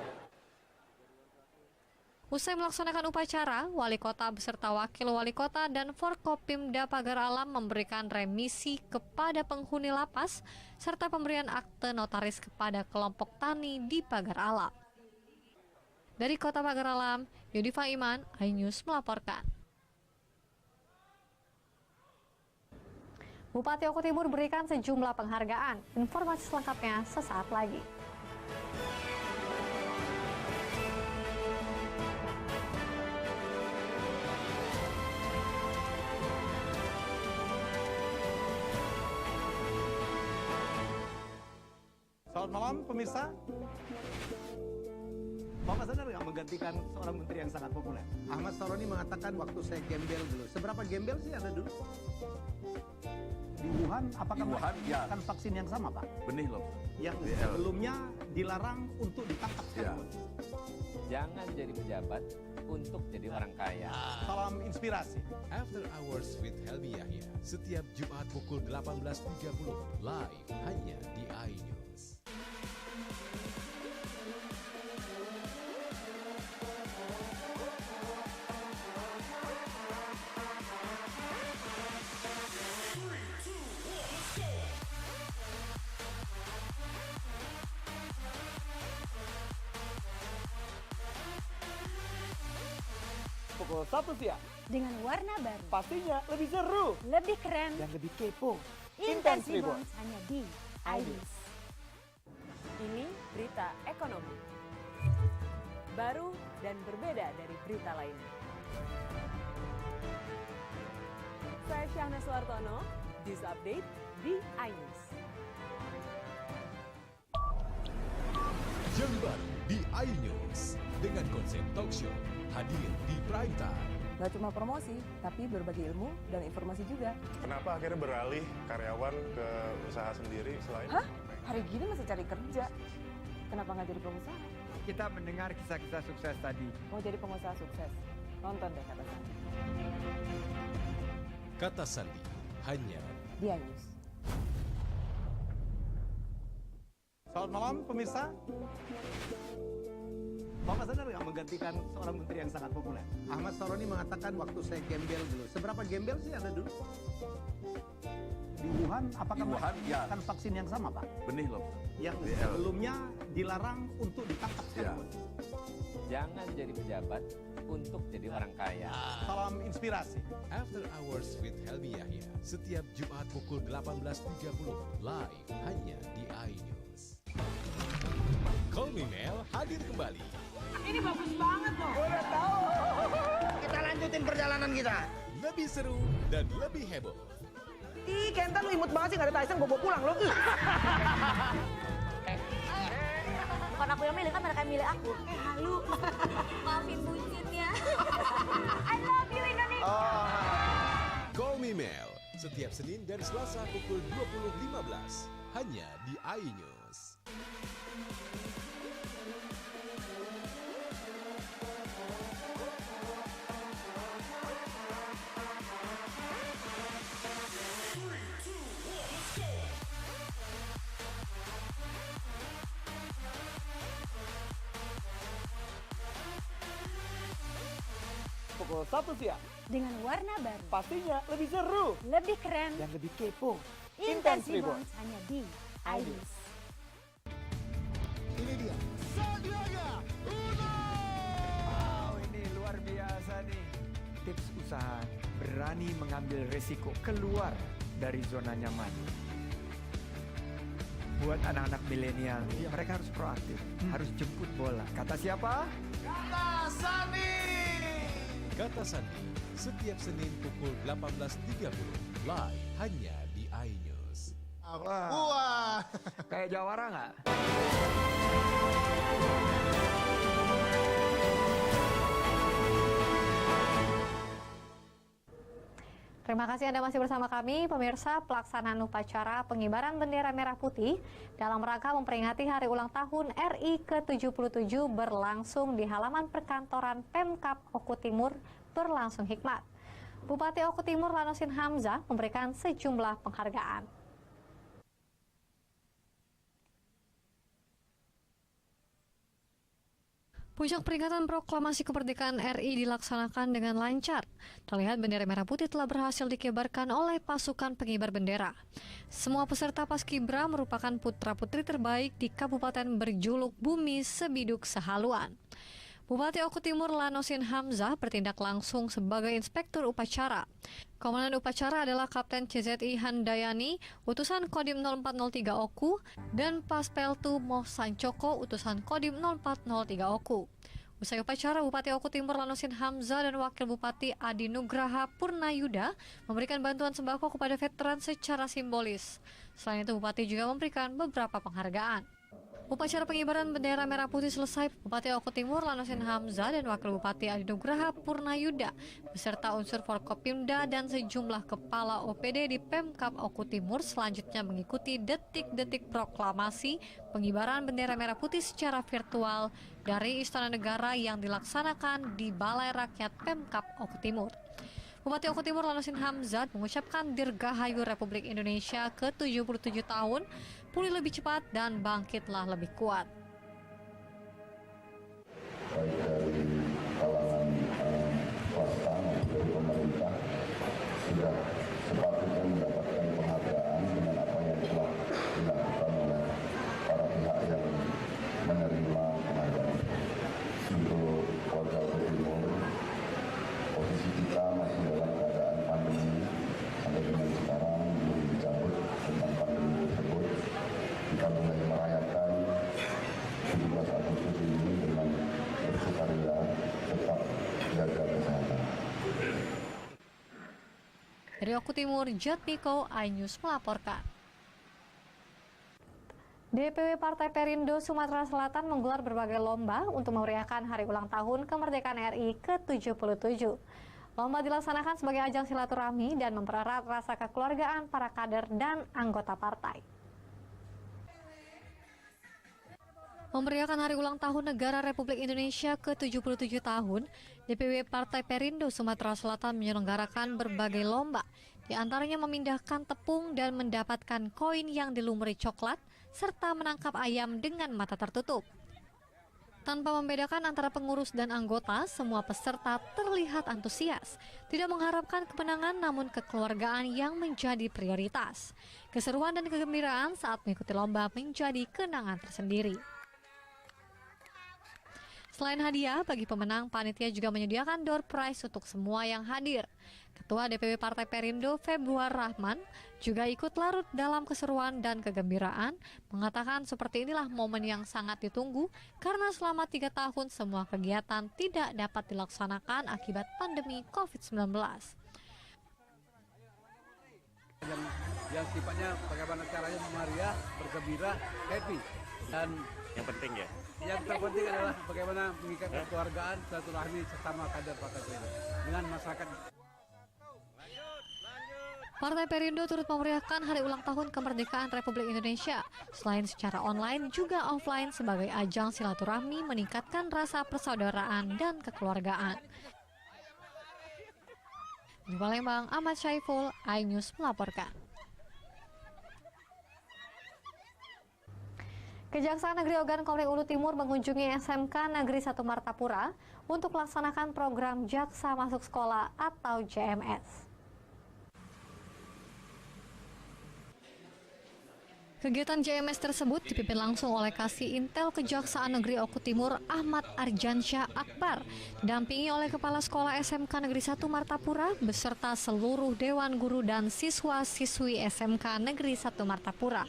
Usai melaksanakan upacara, Wali Kota beserta Wakil Wali Kota dan Forkopimda Pagar Alam memberikan remisi kepada penghuni lapas serta pemberian akte notaris kepada kelompok tani di Pagar Alam. Dari Kota Pagar Alam, Yudifa Iman, iNews melaporkan. Bupati Oku Timur berikan sejumlah penghargaan. Informasi selengkapnya sesaat lagi. Selamat malam pemirsa. Bapak sadar nggak menggantikan seorang menteri yang sangat populer? Ahmad Saroni mengatakan waktu saya gembel dulu. Seberapa gembel sih Anda dulu? Di Wuhan, apakah menggunakan vaksin yang sama, Pak? Benih loh. Yang sebelumnya dilarang untuk ditangkap sekarang. Jangan jadi pejabat untuk jadi orang kaya. Salam inspirasi. After Hours with Helmi Yahya, setiap Jumat pukul 18.30, live hanya di iNews. Pukul 1 siang. Dengan warna baru. Pastinya lebih seru. Lebih keren. Dan lebih kepo. Intense Reborns hanya di iNews. Ini berita ekonomi. Baru dan berbeda dari berita lainnya. Saya Syahna Suartono, News Update di iNews. Yang baru di iNews dengan konsep talk show hadir di prime time. Nggak cuma promosi, tapi berbagi ilmu dan informasi juga. Kenapa akhirnya beralih karyawan ke usaha sendiri selain... Hah? Hari gini masih cari kerja. Kenapa nggak jadi pengusaha? Kita mendengar kisah-kisah sukses tadi. Mau jadi pengusaha sukses? Nonton deh Kata Sandi. Kata Sandi, hanya di iNews. Selamat malam pemirsa. Bapak sadar nggak menggantikan seorang menteri yang sangat populer? Ahmad Saroni mengatakan waktu saya gembel dulu. Seberapa gembel sih Anda dulu? Di Wuhan, apakah menggunakan vaksin yang sama, Pak? Benih loh. Yang sebelumnya dilarang untuk ditangkap sekarang. Jangan jadi pejabat untuk jadi orang kaya. Salam inspirasi. After Hours with Helmi Yahya, setiap Jumat pukul 18.30 live hanya di iNews. Call Me Mel hadir kembali. Ini bagus banget loh. Udah tahu. Kita lanjutin perjalanan kita. Lebih seru dan lebih heboh. Ih, Kenta lu imut banget sih, gak ada Tyson, gue bawa pulang lo. Bukan aku yang milih, kan mereka yang milih aku. Halu. Maafin bucinnya. I love you Indonesia. Call Me Mel, setiap Senin dan Selasa pukul 20.15 hanya di iNews. Pukul 1 siang. Dengan warna baru. Pastinya lebih seru. Lebih keren. Dan lebih kepo. Intense Reborns hanya di iNews. Ini dia. Sandiaga Uno. Wow, ini luar biasa nih. Tips usaha berani mengambil resiko keluar dari zona nyaman. Buat anak-anak milenial, mereka harus proaktif, harus jemput bola. Kata siapa? Kata Sandi. Kata Sandi, setiap Senin pukul 18.30 live hanya di iNews. Wah. Kayak Jawara nggak? Terima kasih Anda masih bersama kami, pemirsa. Pelaksanaan upacara pengibaran bendera merah putih dalam rangka memperingati hari ulang tahun RI ke-77 berlangsung di halaman perkantoran Pemkab Oku Timur berlangsung hikmat. Bupati Oku Timur Lanosin Hamzah memberikan sejumlah penghargaan. Puncak peringatan proklamasi kemerdekaan RI dilaksanakan dengan lancar. Terlihat bendera merah putih telah berhasil dikibarkan oleh pasukan pengibar bendera. Semua peserta Paskibra merupakan putra-putri terbaik di Kabupaten berjuluk Bumi Sebiduk Sehaluan. Bupati Oku Timur Lanosin Hamzah bertindak langsung sebagai inspektur upacara. Komandan upacara adalah Kapten CZI Handayani, utusan Kodim 0403 Oku, dan Paspeltu Moh Sancoko, utusan Kodim 0403 Oku. Usai upacara, Bupati Oku Timur Lanosin Hamzah dan Wakil Bupati Adi Nugraha Purnayuda memberikan bantuan sembako kepada veteran secara simbolis. Selain itu, Bupati juga memberikan beberapa penghargaan. Upacara pengibaran bendera merah putih selesai, Bupati Oku Timur Lanosin Hamzah dan Wakil Bupati Adi Nugraha Purnayuda beserta unsur Forkopimda dan sejumlah kepala OPD di Pemkab Oku Timur selanjutnya mengikuti detik-detik proklamasi pengibaran bendera merah putih secara virtual dari Istana Negara yang dilaksanakan di Balai Rakyat Pemkab Oku Timur. Bupati Oku Timur Lanosin Hamzah mengucapkan Dirgahayu Republik Indonesia ke-77 tahun, pulih lebih cepat dan bangkitlah lebih kuat. Baik dari kalangan swasta maupun dari pemerintah sudah sepatutnya mendapatkan penghargaan dengan apa yang telah dilakukan oleh para pihak yang menerima penghargaan. Untuk warga Oku Timur, posisi kita masih dalam keadaan pandemi sampai dengan sekarang belum dicabut tentang pandemi tersebut. Kita mulai merayakan 17 Agustus ini dengan bersukaria, tetap jaga kesehatan. Dari Oku Timur, Jatmiko, iNews melaporkan. DPW Partai Perindo Sumatera Selatan menggelar berbagai lomba untuk memeriahkan hari ulang tahun kemerdekaan RI ke-77. Lomba dilaksanakan sebagai ajang silaturahmi dan mempererat rasa kekeluargaan para kader dan anggota partai. Memeriahkan hari ulang tahun Negara Republik Indonesia ke-77 tahun, DPW Partai Perindo Sumatera Selatan menyelenggarakan berbagai lomba, di antaranya memindahkan tepung dan mendapatkan koin yang dilumuri coklat, serta menangkap ayam dengan mata tertutup. Tanpa membedakan antara pengurus dan anggota, semua peserta terlihat antusias, tidak mengharapkan kemenangan namun kekeluargaan yang menjadi prioritas. Keseruan dan kegembiraan saat mengikuti lomba menjadi kenangan tersendiri. Selain hadiah, bagi pemenang, panitia juga menyediakan door prize untuk semua yang hadir. Ketua DPW Partai Perindo, Februar Rahman, juga ikut larut dalam keseruan dan kegembiraan, mengatakan seperti inilah momen yang sangat ditunggu karena selama 3 tahun semua kegiatan tidak dapat dilaksanakan akibat pandemi COVID-19. Yang sifatnya bagaimana caranya meriah, bergembira, happy. Dan yang penting ya? Yang terpenting adalah bagaimana mengikat kekeluargaan, silaturahmi sesama kader Partai Perindo dengan masyarakat. Partai Perindo turut memeriahkan hari ulang tahun kemerdekaan Republik Indonesia. Selain secara online, juga offline sebagai ajang silaturahmi meningkatkan rasa persaudaraan dan kekeluargaan. Di Palembang, Ahmad Syaiful, iNews melaporkan. Kejaksaan Negeri Ogan Komering Ulu Timur mengunjungi SMK Negeri 1 Martapura untuk melaksanakan program Jaksa Masuk Sekolah atau JMS. Kegiatan JMS tersebut dipimpin langsung oleh Kasih Intel Kejaksaan Negeri Oku Timur Ahmad Arjansyah Akbar, didampingi oleh Kepala Sekolah SMK Negeri 1 Martapura beserta seluruh Dewan Guru dan siswa-siswi SMK Negeri 1 Martapura.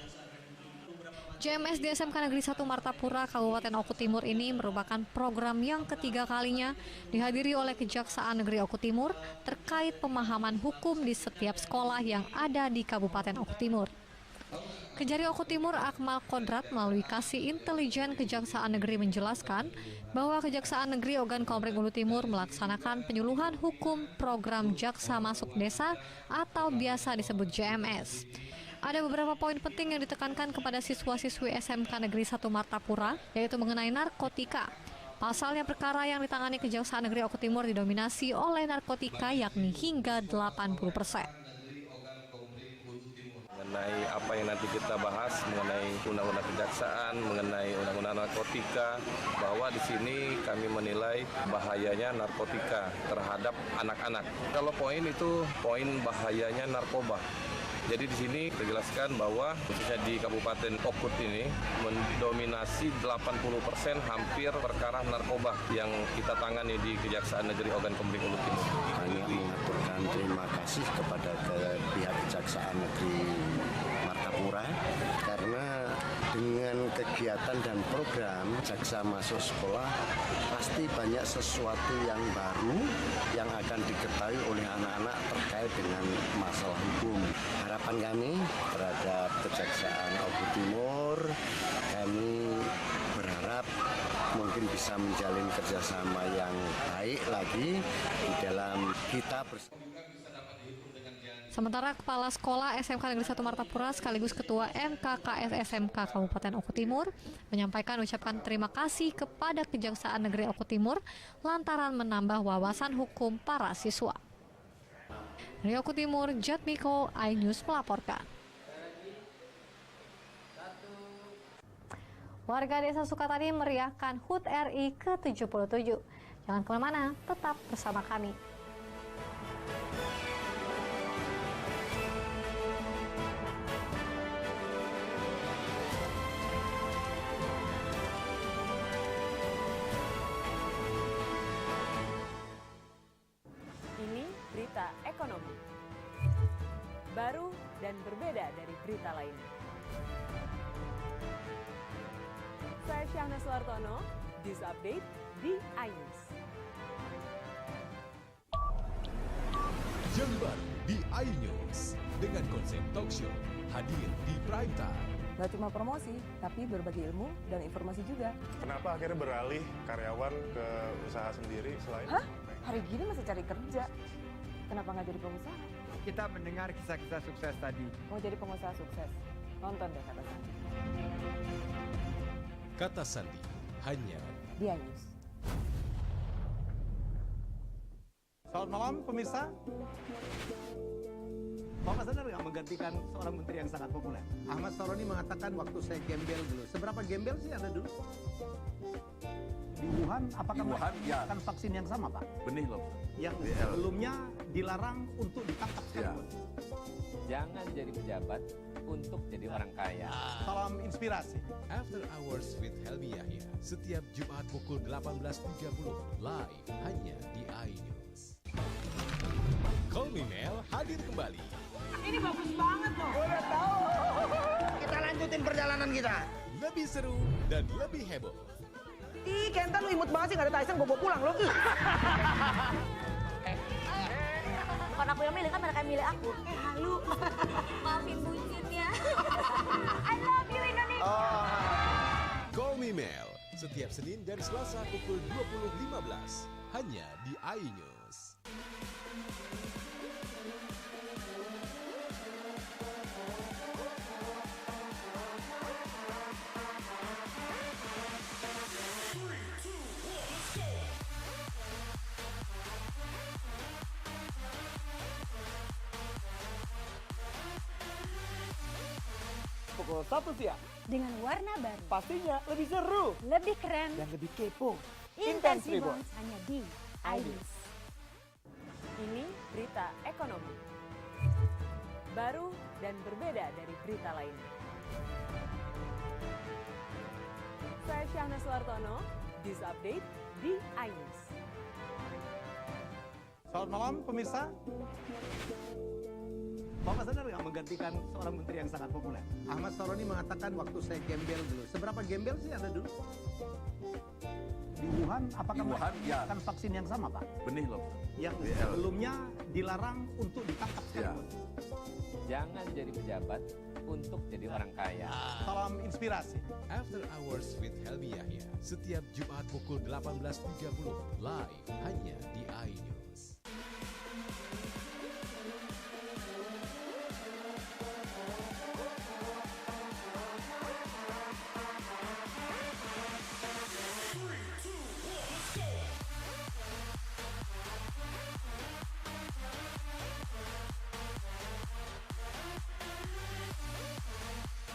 JMS di SMK Negeri 1 Martapura, Kabupaten Oku Timur ini merupakan program yang ketiga kalinya dihadiri oleh Kejaksaan Negeri Oku Timur terkait pemahaman hukum di setiap sekolah yang ada di Kabupaten Oku Timur. Kejari Oku Timur Akmal Kodrat melalui Kasih Intelijen Kejaksaan Negeri menjelaskan bahwa Kejaksaan Negeri Ogan Komering Ulu Timur melaksanakan penyuluhan hukum program Jaksa Masuk Desa atau biasa disebut JMS. Ada beberapa poin penting yang ditekankan kepada siswa-siswi SMK Negeri 1 Martapura, yaitu mengenai narkotika. Pasalnya perkara yang ditangani Kejaksaan Negeri Oku Timur didominasi oleh narkotika yakni hingga 80%. Mengenai apa yang nanti kita bahas mengenai undang-undang kejaksaan, mengenai undang-undang narkotika, bahwa di sini kami menilai bahayanya narkotika terhadap anak-anak. Kalau poin itu poin bahayanya narkoba. Jadi di sini dijelaskan bahwa khususnya di Kabupaten Okut ini mendominasi 80% hampir perkara narkoba yang kita tangani di Kejaksaan Negeri Ogan Komering Ulu Timur. Kami mengaturkan terima kasih kepada pihak Kejaksaan Negeri Martapura karena dengan kegiatan dan program Jaksa Masuk Sekolah pasti banyak sesuatu yang baru yang akan diketahui oleh anak-anak terkait dengan masalah hukum. Harapan kami terhadap Kejaksaan Oku Timur, kami berharap mungkin bisa menjalin kerjasama yang baik lagi di dalam kita bersama. Sementara Kepala Sekolah SMK Negeri 1 Martapura sekaligus Ketua MKKS SMK Kabupaten Oku Timur menyampaikan ucapan terima kasih kepada Kejaksaan Negeri Oku Timur lantaran menambah wawasan hukum para siswa. Dari Oku Timur, Jatmiko, iNews melaporkan. Warga Desa Sukatani meriahkan HUT RI ke-77. Jangan kemana-mana, tetap bersama kami. Berita ekonomi baru dan berbeda dari berita lainnya. Saya Syahna Suartono, News Update di iNews. Yang baru di iNews dengan konsep talk show hadir di prime time. Gak cuma promosi, tapi berbagi ilmu dan informasi juga. Kenapa akhirnya beralih karyawan ke usaha sendiri selain? Hah? Hari gini masih cari kerja. Kenapa nggak jadi pengusaha? Kita mendengar kisah-kisah sukses tadi. Mau jadi pengusaha sukses? Nonton deh Kata Sandi. Kata Sandi, hanya di iNews. Selamat malam pemirsa. Bapak sadar nggak menggantikan seorang menteri yang sangat populer? Ahmad Saroni mengatakan waktu saya gembel dulu. Seberapa gembel sih Anda dulu? Di Wuhan, apakah melakukan vaksin yang sama, Pak? Benih loh. Yang sebelumnya dilarang untuk ditangkap. Ya. Jangan jadi pejabat untuk jadi orang kaya. Salam inspirasi. After Hours with Helmi Yahya, setiap Jumat pukul 18.30, live hanya di iNews. Call Me Mel hadir kembali. Ini bagus banget loh. Udah tahu. Kita lanjutin perjalanan kita. Lebih seru dan lebih heboh. Ih, Kenta lu imut banget sih, gak ada Tyson, gue bawa pulang lo. Bukan aku yang milih, kan mereka yang milih aku. Halu. Maafin buncitnya. I love you Indonesia. Call Me Mel, setiap Senin dan Selasa pukul 20.15, hanya di iNews. Pukul 1 siang. Dengan warna baru. Pastinya lebih seru. Lebih keren. Dan lebih kepo. Intense Reborn hanya di iNews. Ini berita ekonomi. Baru dan berbeda dari berita lainnya. Saya Syahna Suartono, News Update di iNews. Selamat malam pemirsa. Bapak sadar nggak menggantikan seorang menteri yang sangat populer? Ahmad Saroni mengatakan waktu saya gembel dulu. Seberapa gembel sih Anda dulu? Di Wuhan, apakah melakukan vaksin yang sama, Pak? Benih loh. Yang sebelumnya dilarang untuk ditangkap sekalipun. Jangan jadi pejabat untuk jadi orang kaya. Salam inspirasi. After Hours with Helmi Yahya, setiap Jumat pukul 18.30, live hanya di iNews.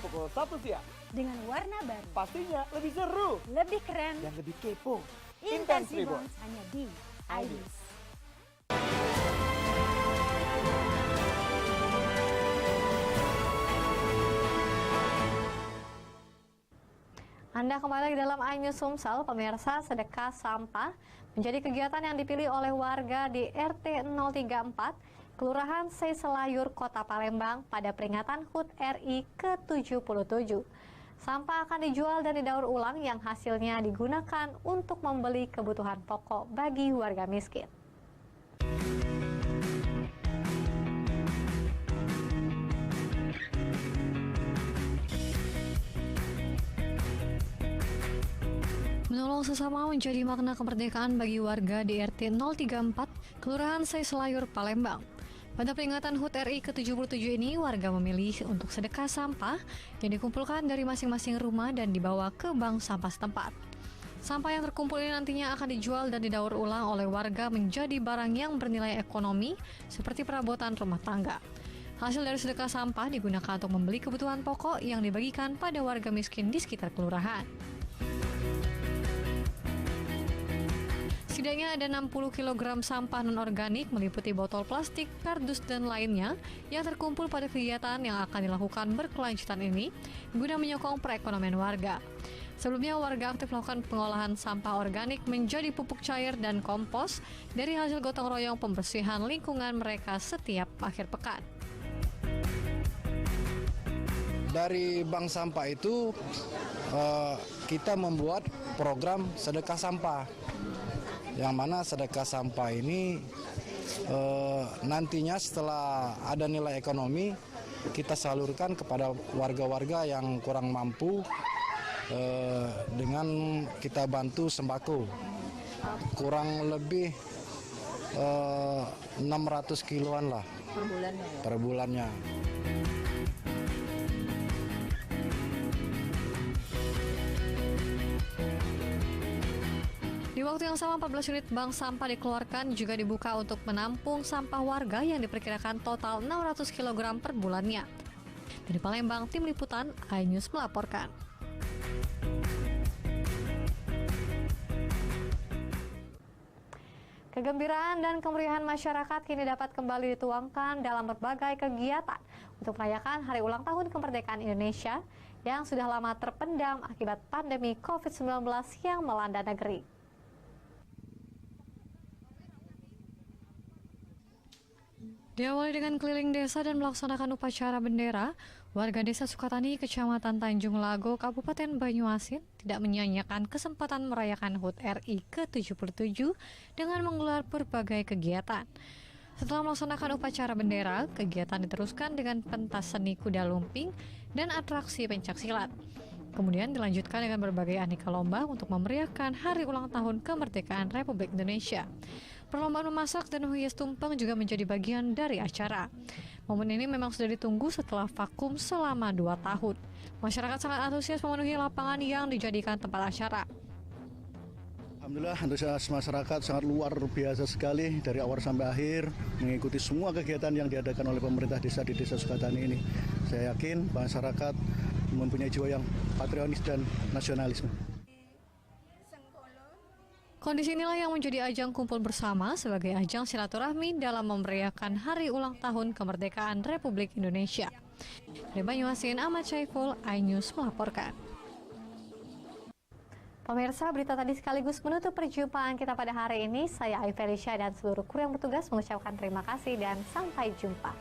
Pukul 1 siang. Dengan warna baru. Pastinya lebih seru. Lebih keren. Dan lebih kepo. Intense Reborn hanya di iNews. Anda kembali lagi dalam iNews Sumsel, pemirsa. Sedekah sampah menjadi kegiatan yang dipilih oleh warga di RT 034 Kelurahan Seiselayur, Kota Palembang pada peringatan HUT RI ke-77. Sampah akan dijual dan didaur ulang yang hasilnya digunakan untuk membeli kebutuhan pokok bagi warga miskin. Menolong sesama menjadi makna kemerdekaan bagi warga di RT 034 Kelurahan Seiselayur, Palembang. Pada peringatan HUT RI ke-77 ini, warga memilih untuk sedekah sampah yang dikumpulkan dari masing-masing rumah dan dibawa ke bank sampah setempat. Sampah yang terkumpul ini nantinya akan dijual dan didaur ulang oleh warga menjadi barang yang bernilai ekonomi seperti perabotan rumah tangga. Hasil dari sedekah sampah digunakan untuk membeli kebutuhan pokok yang dibagikan pada warga miskin di sekitar kelurahan. Setidaknya ada 60 kg sampah non-organik meliputi botol plastik, kardus, dan lainnya yang terkumpul pada kegiatan yang akan dilakukan berkelanjutan ini guna menyokong perekonomian warga. Sebelumnya, warga aktif melakukan pengolahan sampah organik menjadi pupuk cair dan kompos dari hasil gotong royong pembersihan lingkungan mereka setiap akhir pekan. Dari bank sampah itu kita membuat program sedekah sampah, yang mana sedekah sampah ini nantinya setelah ada nilai ekonomi kita salurkan kepada warga-warga yang kurang mampu dengan kita bantu sembako kurang lebih 600 kiloan lah per bulannya. Di waktu yang sama, 14 unit bank sampah dikeluarkan juga dibuka untuk menampung sampah warga yang diperkirakan total 600 kg per bulannya. Dari Palembang, Tim Liputan iNews melaporkan. Kegembiraan dan kemeriahan masyarakat kini dapat kembali dituangkan dalam berbagai kegiatan untuk merayakan Hari Ulang Tahun Kemerdekaan Indonesia yang sudah lama terpendam akibat pandemi COVID-19 yang melanda negeri. Diawali dengan keliling desa dan melaksanakan upacara bendera, warga desa Sukatani, Kecamatan Tanjung Lago, Kabupaten Banyuasin tidak menyia-nyiakan kesempatan merayakan HUT RI ke-77 dengan menggelar berbagai kegiatan. Setelah melaksanakan upacara bendera, kegiatan diteruskan dengan pentas seni kuda lumping dan atraksi pencaksilat. Kemudian dilanjutkan dengan berbagai aneka lomba untuk memeriahkan Hari Ulang Tahun Kemerdekaan Republik Indonesia. Perlombaan memasak dan menghias tumpeng juga menjadi bagian dari acara. Momen ini memang sudah ditunggu setelah vakum selama 2 tahun. Masyarakat sangat antusias memenuhi lapangan yang dijadikan tempat acara. Alhamdulillah, antusias masyarakat sangat luar biasa sekali dari awal sampai akhir mengikuti semua kegiatan yang diadakan oleh pemerintah desa di Desa Sukatani ini. Saya yakin masyarakat mempunyai jiwa yang patriotis dan nasionalisme. Kondisi inilah yang menjadi ajang kumpul bersama sebagai ajang silaturahmi dalam memeriahkan Hari Ulang Tahun Kemerdekaan Republik Indonesia. Dari Banyuasin, Ahmad Syaiful, iNews melaporkan. Pemirsa, berita tadi sekaligus menutup perjumpaan kita pada hari ini. Saya Ai Felicia dan seluruh kru yang bertugas mengucapkan terima kasih dan sampai jumpa.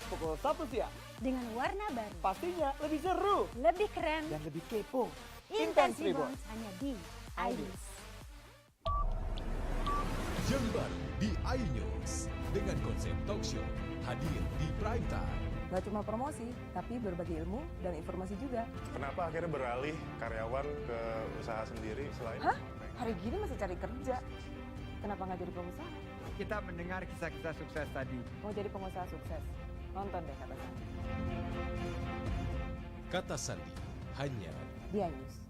Pukul 1 siang. Dengan warna baru. Pastinya lebih seru. Lebih keren. Dan lebih kepo. Intense Reborn hanya di iNews. Yang baru di iNews dengan konsep talk show hadir di prime time. Gak cuma promosi, tapi berbagi ilmu dan informasi juga. Kenapa akhirnya beralih karyawan ke usaha sendiri selain? Hah? Hari gini masih cari kerja. Kenapa nggak jadi pengusaha? Kita mendengar kisah-kisah sukses tadi. Mau jadi pengusaha sukses? Nonton deh Kata Sandi. Kata Sandi hanya di iNews.